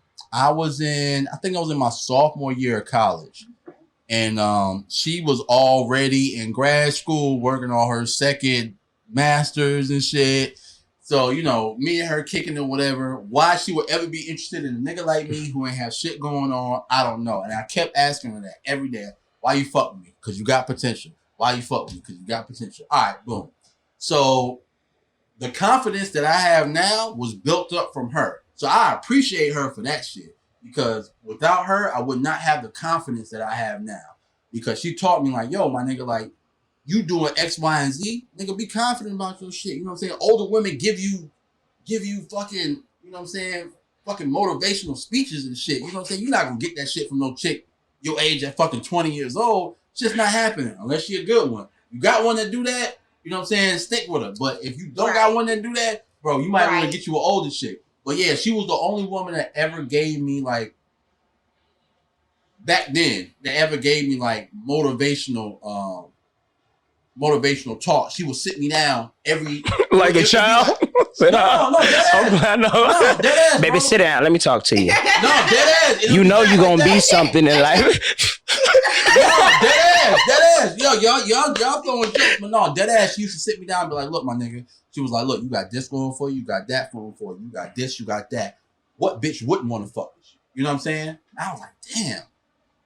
think I was in my sophomore year of college, and she was already in grad school working on her second master's and shit. So, you know, me and her kicking it, whatever. Why she would ever be interested in a nigga like me who ain't have shit going on, I don't know. And I kept asking her that every day. Why you fuck with me? Because you got potential. Why you fuck with me? Because you got potential. All right, boom. So the confidence that I have now was built up from her. So I appreciate her for that shit. Because without her, I would not have the confidence that I have now. Because she taught me like, yo, my nigga, like, you doing X, Y, and Z, nigga, be confident about your shit. You know what I'm saying? Older women give you fucking, you know what I'm saying, fucking motivational speeches and shit. You know what I'm saying? You're not gonna get that shit from no chick your age at fucking 20 years old. It's just not happening unless she a good one. You got one that do that, you know what I'm saying? Stick with her. But if you don't got one that do that, bro, you might want to get you an older chick. But yeah, she was the only woman that ever gave me like, back then, that ever gave me like motivational talk. She would sit me down every like a child. No, dead ass. No, dead ass, baby, bro. sit down. Let me talk to you. No, dead ass. You know you're gonna be something in life. No, dead ass. Yo, y'all throwing jokes, but no, dead ass. She used to sit me down and be like, look, my nigga. She was like, look, you got this going for you, you got that going for you, you got this, you got that. What bitch wouldn't want to fuck with you? You know what I'm saying? I was like, damn.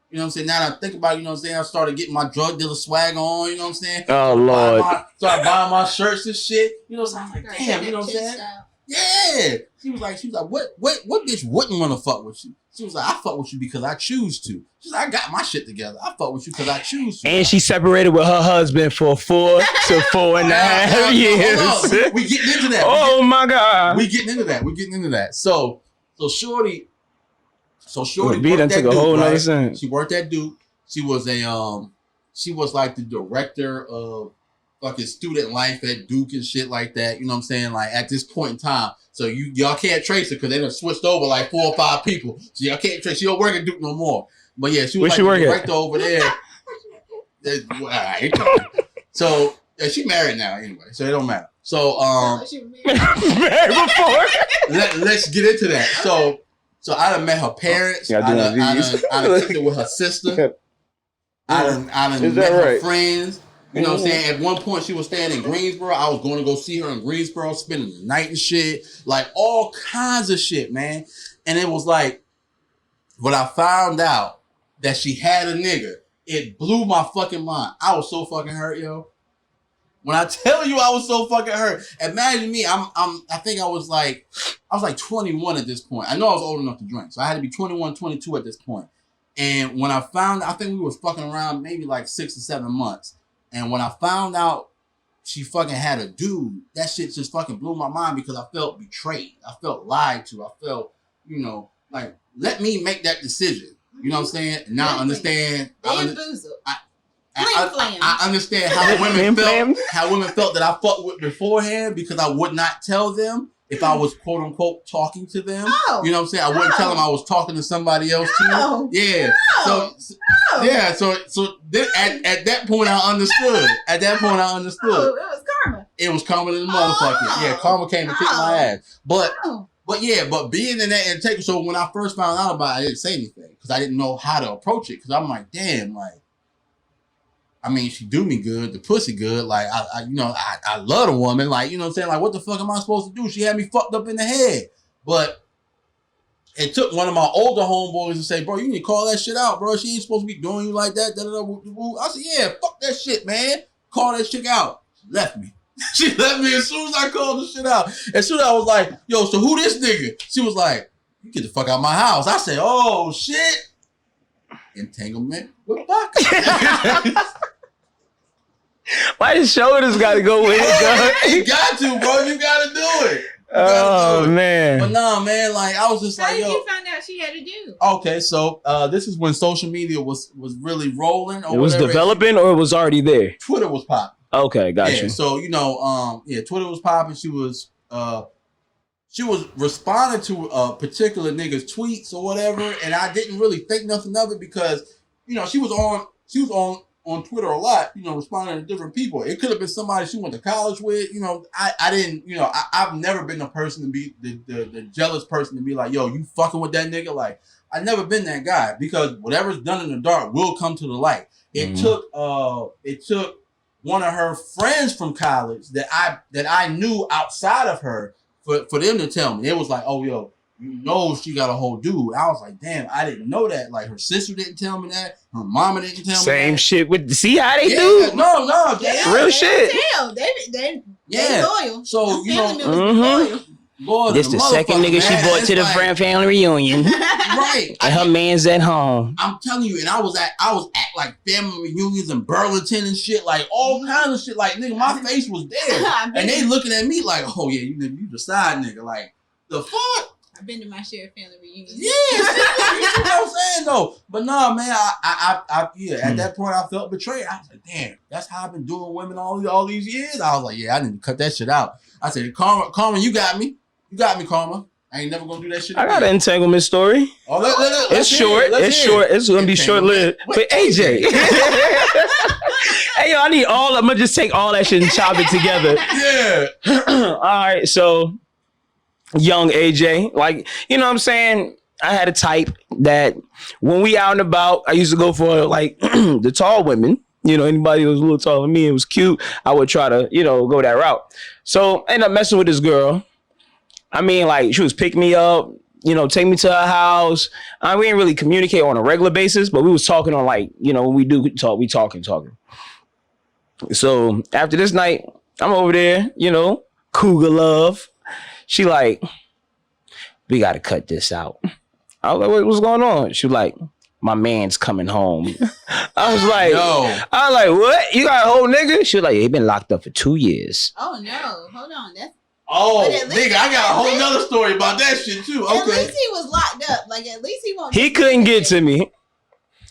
You know what I'm saying? Now that I think about it, you know what I'm saying? I started getting my drug dealer swag on, you know what I'm saying? Oh, Lord. Started buying my shirts and shit. You know what I'm saying? I was like, damn, you know what I'm saying? Yeah. She was like, what bitch wouldn't want to fuck with you? She was like, I fuck with you because I choose to. She's like, I got my shit together. I fuck with you because I choose to. And she separated with her husband for 4 to 4.5 years. We getting into that. Oh my God. We getting into that. So Shorty B done took a whole nother sense. She worked at Duke. She was like the director of fucking student life at Duke and shit like that. You know what I'm saying? Like at this point in time. So y'all can't trace her because they done switched over like 4 or 5 people. So y'all can't trace. She don't work at Duke no more. But yeah, she was like the director over there. So she married now anyway, so it don't matter. So Married before. let's get into that. So I done met her parents. I done kicked it with her sister. I done met her friends. You know what I'm saying? At one point, she was staying in Greensboro. I was going to go see her in Greensboro, spending the night and shit. Like, all kinds of shit, man. And it was like, when I found out that she had a nigga, it blew my fucking mind. I was so fucking hurt, yo. When I tell you I was so fucking hurt, imagine me. I think I was like 21 at this point. I know I was old enough to drink, so I had to be 21, 22 at this point. And when I found, I think we was fucking around maybe like 6 or 7 months. And when I found out she fucking had a dude, that shit just fucking blew my mind because I felt betrayed. I felt lied to. I felt, you know, like, let me make that decision. You know what I'm saying? And now I understand. I understand how women felt that I fucked with beforehand because I would not tell them if I was quote unquote talking to them. No, you know what I'm saying? I wouldn't tell them I was talking to somebody else too. Yeah. So then at that point I understood. At that point I understood. Oh, it was karma. It was karma to the motherfucker. Yeah, karma came and kicked my ass. But being in that Entanglement, so when I first found out about it, I didn't say anything because I didn't know how to approach it. Because I'm like, damn, like, I mean, she do me good, the pussy good. Like, I love the woman. Like, you know what I'm saying? Like, what the fuck am I supposed to do? She had me fucked up in the head. But it took one of my older homeboys to say, bro, you need to call that shit out, bro. She ain't supposed to be doing you like that. I said, yeah, fuck that shit, man. Call that shit out. She left me. She left me as soon as I called the shit out. As soon as I was like, yo, so who this nigga? She was like, you get the fuck out of my house. I said, oh, shit. Entanglement with Baka. Why his shoulders got to go with it, You got to, bro. You got to do it. Man. But nah, man, like, I was just How like, did yo. you find out she had a dude? Okay, so this is when social media was really rolling. Or it was whatever. Developing or it was already there? Twitter was popping. Okay, got you. So, Twitter was popping. She was responding to a particular nigga's tweets or whatever, and I didn't really think nothing of it because, she was on Twitter a lot, responding to different people. It could have been somebody she went to college with. I didn't, I've never been the person to be the jealous person to be like, yo, you fucking with that nigga. Like, I've never been that guy because whatever's done in the dark will come to the light. It took one of her friends from college that I knew outside of her for them to tell me. It was like, oh, yo, she got a whole dude. I was like, damn, I didn't know that. Like, her sister didn't tell me that. Her mama didn't tell me that. Same shit with, see how they do? No. Real shit. They loyal. So, loyal. This the second nigga she brought to the family reunion. Right. And her man's at home. I'm telling you, and I was at like family reunions in Burlington and shit, like all kinds of shit. Like, nigga, my face was there. And they looking at me like, oh yeah, you the side nigga. Like, the fuck? I've been to my share of family reunions. Yeah, you know what I'm saying though. But nah, man, at that point I felt betrayed. I was like, damn, that's how I've been doing women all these years. I was like, yeah, I need to cut that shit out. I said, Karma, you got me. You got me, Karma. I ain't never gonna do that shit again. I got an entanglement story. Oh, it's short. It's gonna be short lived. But AJ. Hey yo, I'm gonna just take all that shit and chop it together. Yeah. All right, so young AJ, like, you know what I'm saying? I had a type that when we out and about, I used to go for like the tall women. Anybody who was a little taller than me, it was cute. I would try to, go that route. So I ended up messing with this girl. I mean, like, she was picking me up, take me to her house. We didn't really communicate on a regular basis, but we was talking on, like, when we do talk, we talking. So after this night, I'm over there, cougar love. She like, we got to cut this out. I was like, what's going on? She was like, my man's coming home. I was like, what? You got a whole nigga? She was like, he been locked up for 2 years. Oh no, hold on. Nigga, I got a whole nother story about that shit too. Okay. At least he was locked up. Like, at least he won't. He couldn't get to me.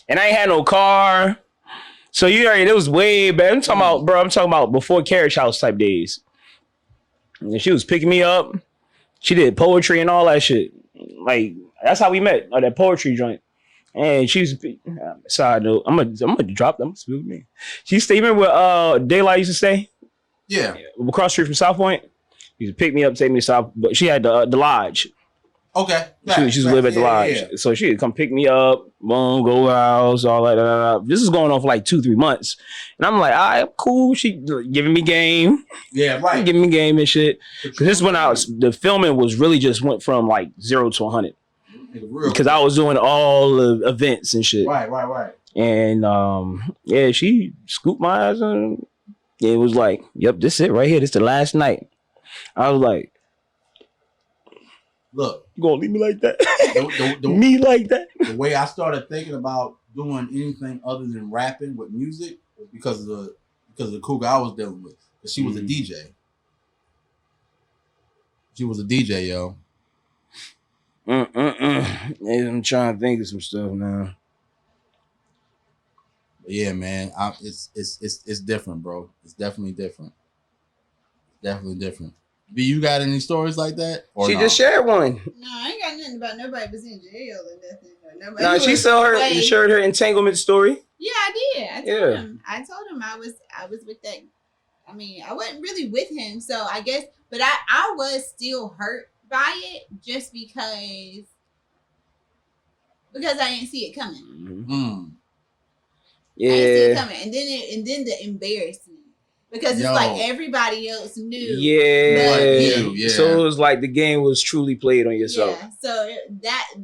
And I ain't had no car. So it was way bad. I'm talking about before Carriage House type days. And she was picking me up. She did poetry and all that shit. Like, that's how we met, at that poetry joint. And she's side note. I'm gonna drop them. Spill me. She stayed where Daylight used to stay. Yeah. Across the street from South Point. She used to pick me up, take me to South, but she had the lodge. Okay. She used to live at the lodge. Yeah. So she would come pick me up, boom, go house, all that. This is going on for like 2-3 months. And I'm like, all right, cool. She giving me game. Yeah, right. Giving me game and shit. Because this is when the filming was really just went from like 0 to 100. Because I was doing all the events and shit. Right. And she scooped my ass and it was like, yep, this is it right here. This is the last night. I was like, look, you gonna leave me like that? Me like that? The way I started thinking about doing anything other than rapping with music was because of the cougar I was dealing with. Because she was a DJ. She was a DJ, yo. I'm trying to think of some stuff now. But yeah, man, it's different, bro. It's definitely different. B, you got any stories like that? She just shared one. No, I ain't got nothing about nobody was in jail or nothing. No, she shared her entanglement story. Yeah, I did. I told him I was with that. I mean, I wasn't really with him, so I guess, but I was still hurt by it just because I didn't see it coming. Mm. I didn't see it coming. And then the embarrassment. Because it's like everybody else knew. Yeah. So it was like the game was truly played on yourself. Yeah. So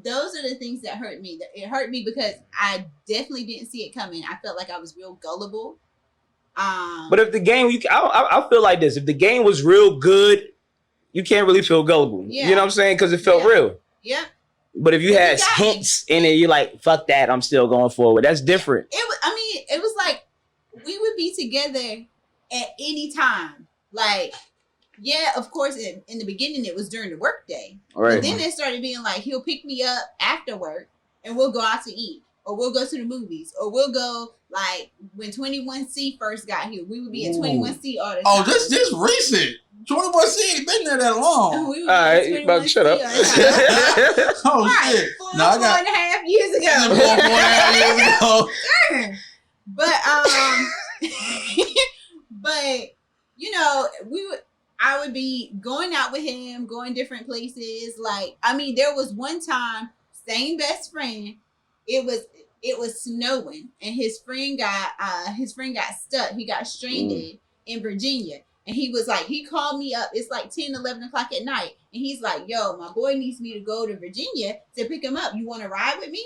those are the things that hurt me. It hurt me because I definitely didn't see it coming. I felt like I was real gullible. But if the game, I feel like this. If the game was real good, you can't really feel gullible. Yeah. You know what I'm saying? Because it felt real. Yeah. But if you had hints in it, you're like, fuck that, I'm still going forward. That's different. It was like we would be together at any time. Like, yeah, of course, in the beginning, it was during the work day. Right. But then it started being like, he'll pick me up after work and we'll go out to eat. Or we'll go to the movies. Or we'll go, like, when 21C first got here. We would be at 21C all the time. Oh, this recent. 21C ain't been there that long. All right, about to shut up. Shit. Four and a half years ago. But you know, I would be going out with him, going different places. Like, I mean, there was one time, same best friend. It was snowing, and his friend got stuck. He got stranded in Virginia. And he was like, he called me up. It's like 10, 11 o'clock at night. And he's like, yo, my boy needs me to go to Virginia to pick him up. You want to ride with me?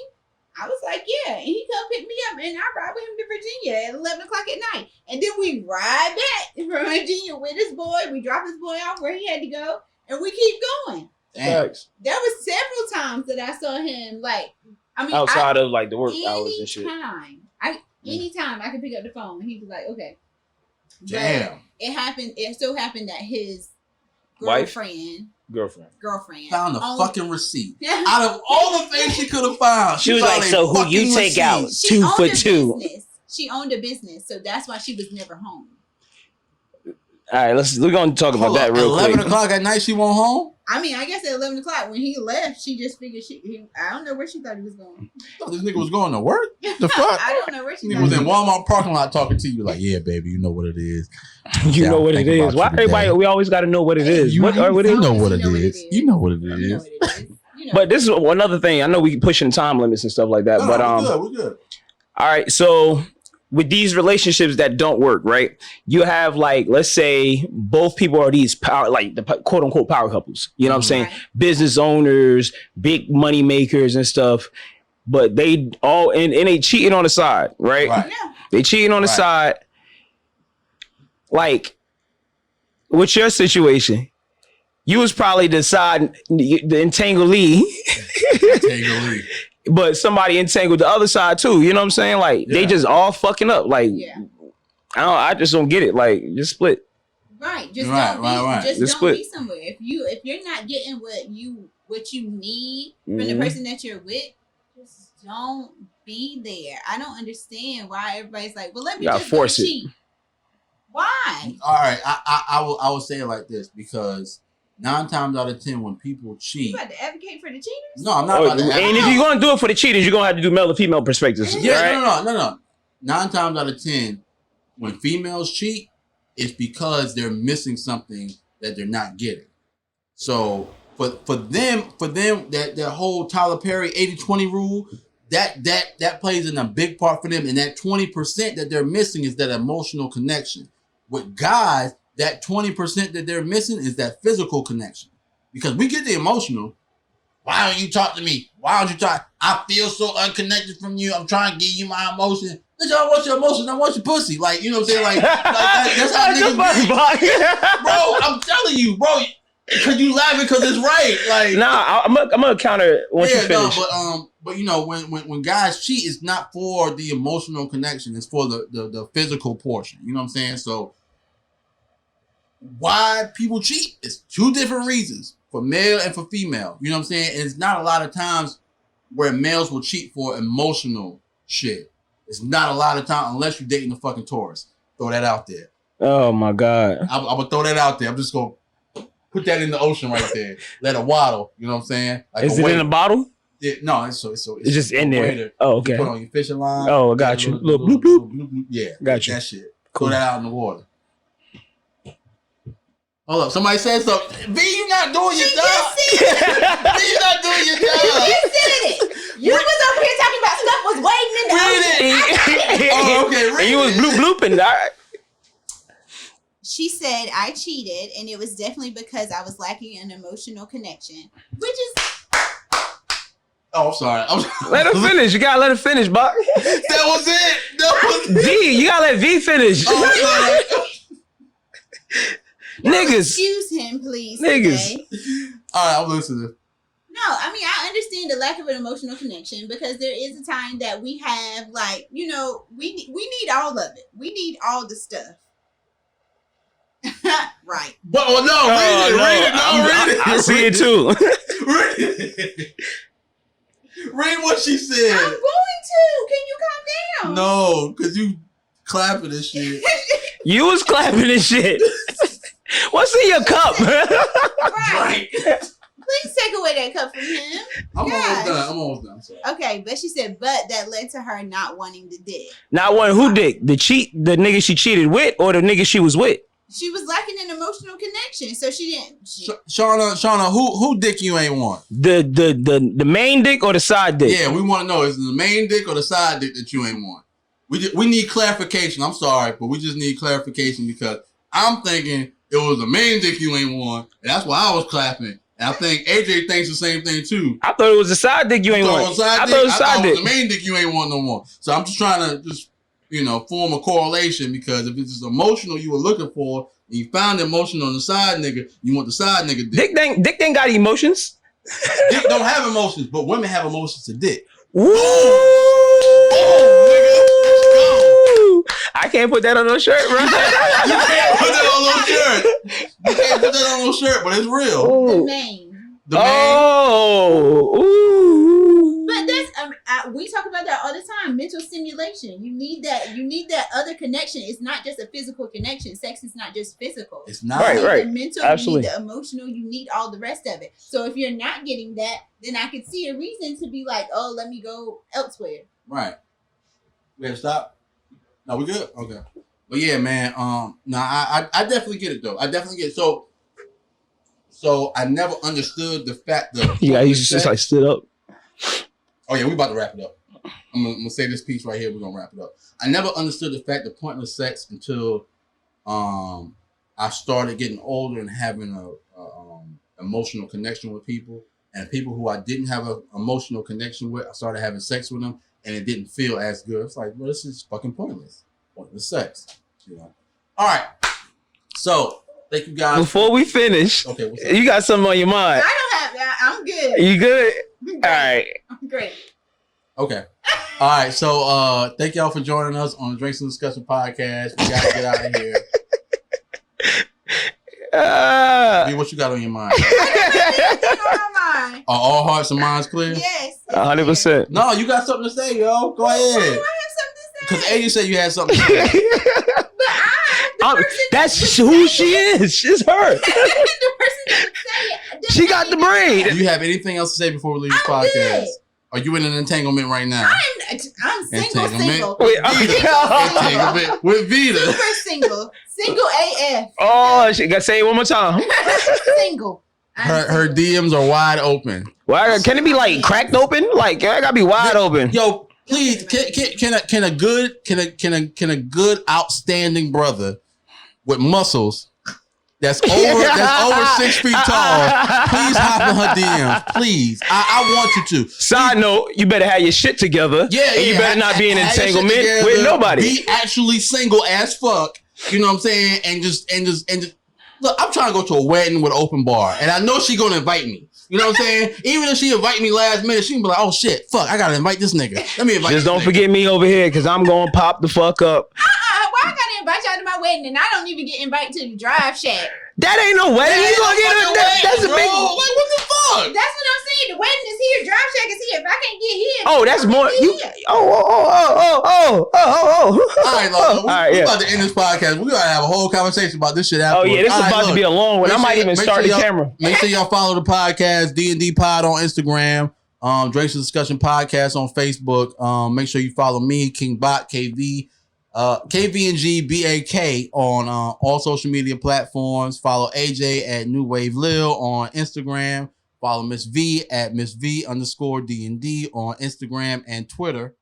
I was like, yeah. And he come pick me up, and I ride with him to Virginia at 11 o'clock at night. And then we ride back from Virginia with his boy. We drop his boy off where he had to go, and we keep going. Thanks. There was several times that I saw him, like, outside of like the work hours and shit. Anytime I could pick up the phone, and he was like, okay. Damn. But it so happened that his girlfriend found a fucking receipt. Out of all the things she could have found, she was like, so who you take out 2 for 2? She owned a business, so that's why she was never home. All right, we're going to talk about that real quick. 11 o'clock at night, she went home? I mean, I guess at 11 o'clock when he left, she just figured I don't know where she thought he was going. Oh, this nigga was going to work? The fuck? I don't know where she was. He was in Walmart parking lot talking to you like, yeah, baby, you know what it is. You know what it is. Why everybody, we always got to know what it is. You know what it is. You know what it is. But this is another thing. I know we pushing time limits and stuff like that. No, but we're good. All right, so with these relationships that don't work, right? You have like, let's say both people are these power, like the quote unquote power couples. You know what I'm saying? Right. Business owners, big money makers and stuff. But they all and they cheating on the side, right? Yeah. They cheating on the side. Like, what's your situation? You was probably the entanglee. But somebody entangled the other side too. You know what I'm saying? Like they just all fucking up. Like I just don't get it. Like just split. Right. Just don't be somewhere. If you're not getting what you need from the person that you're with, just don't be there. I don't understand why everybody's like, well, let me just force cheat. Why? All right. I will say it like this because 9 times out of 10, when people cheat, you about to advocate for the cheaters? No, I'm not about to advocate. And if you're gonna do it for the cheaters, you're gonna have to do male to female perspectives. Yeah, right? No. 9 times out of 10, when females cheat, it's because they're missing something that they're not getting. So for them, that whole Tyler Perry 80-20 rule, that plays in a big part for them. And that 20% that they're missing is that emotional connection. With guys, that 20% that they're missing is that physical connection. Because we get the emotional. Why don't you talk to me? Why don't you talk? I feel so unconnected from you. I'm trying to give you my emotion. Bitch, I don't want your emotion. I want your pussy. Like, you know what I'm saying? Like that's how niggas be. Bro, I'm telling you, bro. Because you laughing because it's right. Like, nah, I'm gonna counter once you finish. But you know, when guys cheat, it's not for the emotional connection. It's for the physical portion. You know what I'm saying? So why people cheat is 2 different reasons for male and for female. You know what I'm saying? And it's not a lot of times where males will cheat for emotional shit. It's not a lot of time unless you're dating a fucking Taurus. Throw that out there. Oh my God. I'm gonna throw that out there. I'm just gonna put that in the ocean right there. Let it waddle. You know what I'm saying? Like is it in a bottle? No, it's just in there. Oh, okay. You put on your fishing line. Oh, I got you. Little bloop, bloop. Yeah, got you. That shit. Cool. Throw that out in the water. Hold up, somebody said something. V, you not doing your job. V, you not doing your job. You said it. You was over here talking about stuff was waiting in the ocean. Oh, okay. And you was blooping. All right. She said I cheated, and it was definitely because I was lacking an emotional connection, which is. Oh, I'm sorry. Let her finish. You gotta let her finish, Bak. That was it. That was V, you gotta let V finish. Oh, I'm sorry. Niggas. Excuse him, please. Niggas. Today. All right, I'm listening. No, I mean, I understand the lack of an emotional connection because there is a time that we have, like, you know, we need all of it. We need all the stuff. Right. But no, read it. I see it too. Read what she said. I'm going to. Can you calm down? No, because you clapping and shit. You was clapping and shit. What's in your cup? Right. Please take away that cup from him. I'm almost done. Sorry. Okay, but she said, but that led to her not wanting the dick. Not one who dick? The nigga she cheated with or the nigga she was with? She was lacking an emotional connection, so she didn't. Shauna, who dick you ain't want? The main dick or the side dick? Yeah, we want to know, is it the main dick or the side dick that you ain't want? We need clarification. I'm sorry, but we just need clarification because I'm thinking it was the main dick you ain't want, and that's why I was clapping. And I think AJ thinks the same thing too. I thought it was the side dick you ain't want. I thought it was side dick. The main dick you ain't want no more. So I'm just trying to form a correlation because if it's emotional you were looking for and you found emotion on the side nigga, you want the side nigga dick. Dick ain't got emotions. Dick don't have emotions, but women have emotions to dick. Woo! Oh, nigga. I can't put that on no shirt, bro. You can't put that on no shirt. You can't put that on no shirt, but it's real. The main. Oh, ooh. But that's we talk about that all the time. Mental stimulation. You need that other connection. It's not just a physical connection. Sex is not just physical. It's not. Right. The mental, Absolutely. you need the emotional, you need all the rest of it. So if you're not getting that, then I could see a reason to be like, oh, let me go elsewhere. Right. We gotta stop. No, we good. Okay. But yeah, man. I definitely get it though. I definitely get it. So I never understood the fact that Yeah, he's just like stood up. Oh yeah, we about to wrap it up. I'm gonna say this piece right here. We're gonna wrap it up. I never understood the fact of pointless sex until I started getting older and having a emotional connection with people. And people who I didn't have an emotional connection with, I started having sex with them, and it didn't feel as good. It's like, well, this is fucking pointless. Pointless sex. All right. So thank you guys. Before we finish, okay, what's up? You got something on your mind. I don't have that. I'm good. You good? I'm All right. I'm great. Okay. All right. So thank y'all for joining us on the Drinks and Discussion podcast. We gotta get out of here. B, what you got on your mind? Are all hearts and minds clear? Yes. 100%. No, you got something to say, yo. Go ahead. I have something to Because say. A, you said you had something to say. But That's who she is. She's her. the person that would say it. She got the brain. Do you have anything else to say before we leave this podcast? Good. Are you in an entanglement right now? I'm single, Entanglement. single. Wait, Entanglement with Vita. Super single. Single AF. Oh, she got to say it one more time. Single. Her DMs are wide open. Well, can it be like cracked open? Like I gotta be wide open. Yo, please, can a good outstanding brother with muscles that's over 6 feet tall, please hop in her DMs, please. I want you to. Side note, you better have your shit together. Yeah, and you better not be in entanglement with nobody. Be actually single as fuck. You know what I'm saying? And just look, I'm trying to go to a wedding with an open bar, and I know she gonna invite me. You know what I'm saying? Even if she invite me last minute, she can be like, "Oh shit, fuck, I gotta invite this nigga. Let me invite." Just don't forget me over here, cause I'm gonna pop the fuck up. Why I gotta invite y'all to my wedding and I don't even get invited to the drive shack? That ain't no wedding. You gonna get a that's a big. Like what the fuck? That's what I'm saying. The wedding is here. Drive shack is here. If I can't get here, Oh, that's more. You. here. Oh. All right, look, we right, yeah. about to end this podcast. We gotta have a whole conversation about this shit Oh afterwards. yeah, this is All right, about to look, be a long one. I make might sure- even make start sure the y'all- camera. Make sure y'all follow the podcast, D&D Pod on Instagram, Drinks and Discussion Podcast on Facebook. Make sure you follow me, KvngBak, KvngBak on all social media platforms. Follow AJ at New Wave Lil on Instagram. Follow Miss Vee at Miss Vee _D&D on Instagram and Twitter.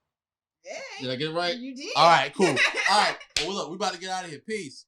Hey, Did I get it right? You did. All right, cool. All right. Well, look, we about to get out of here. Peace.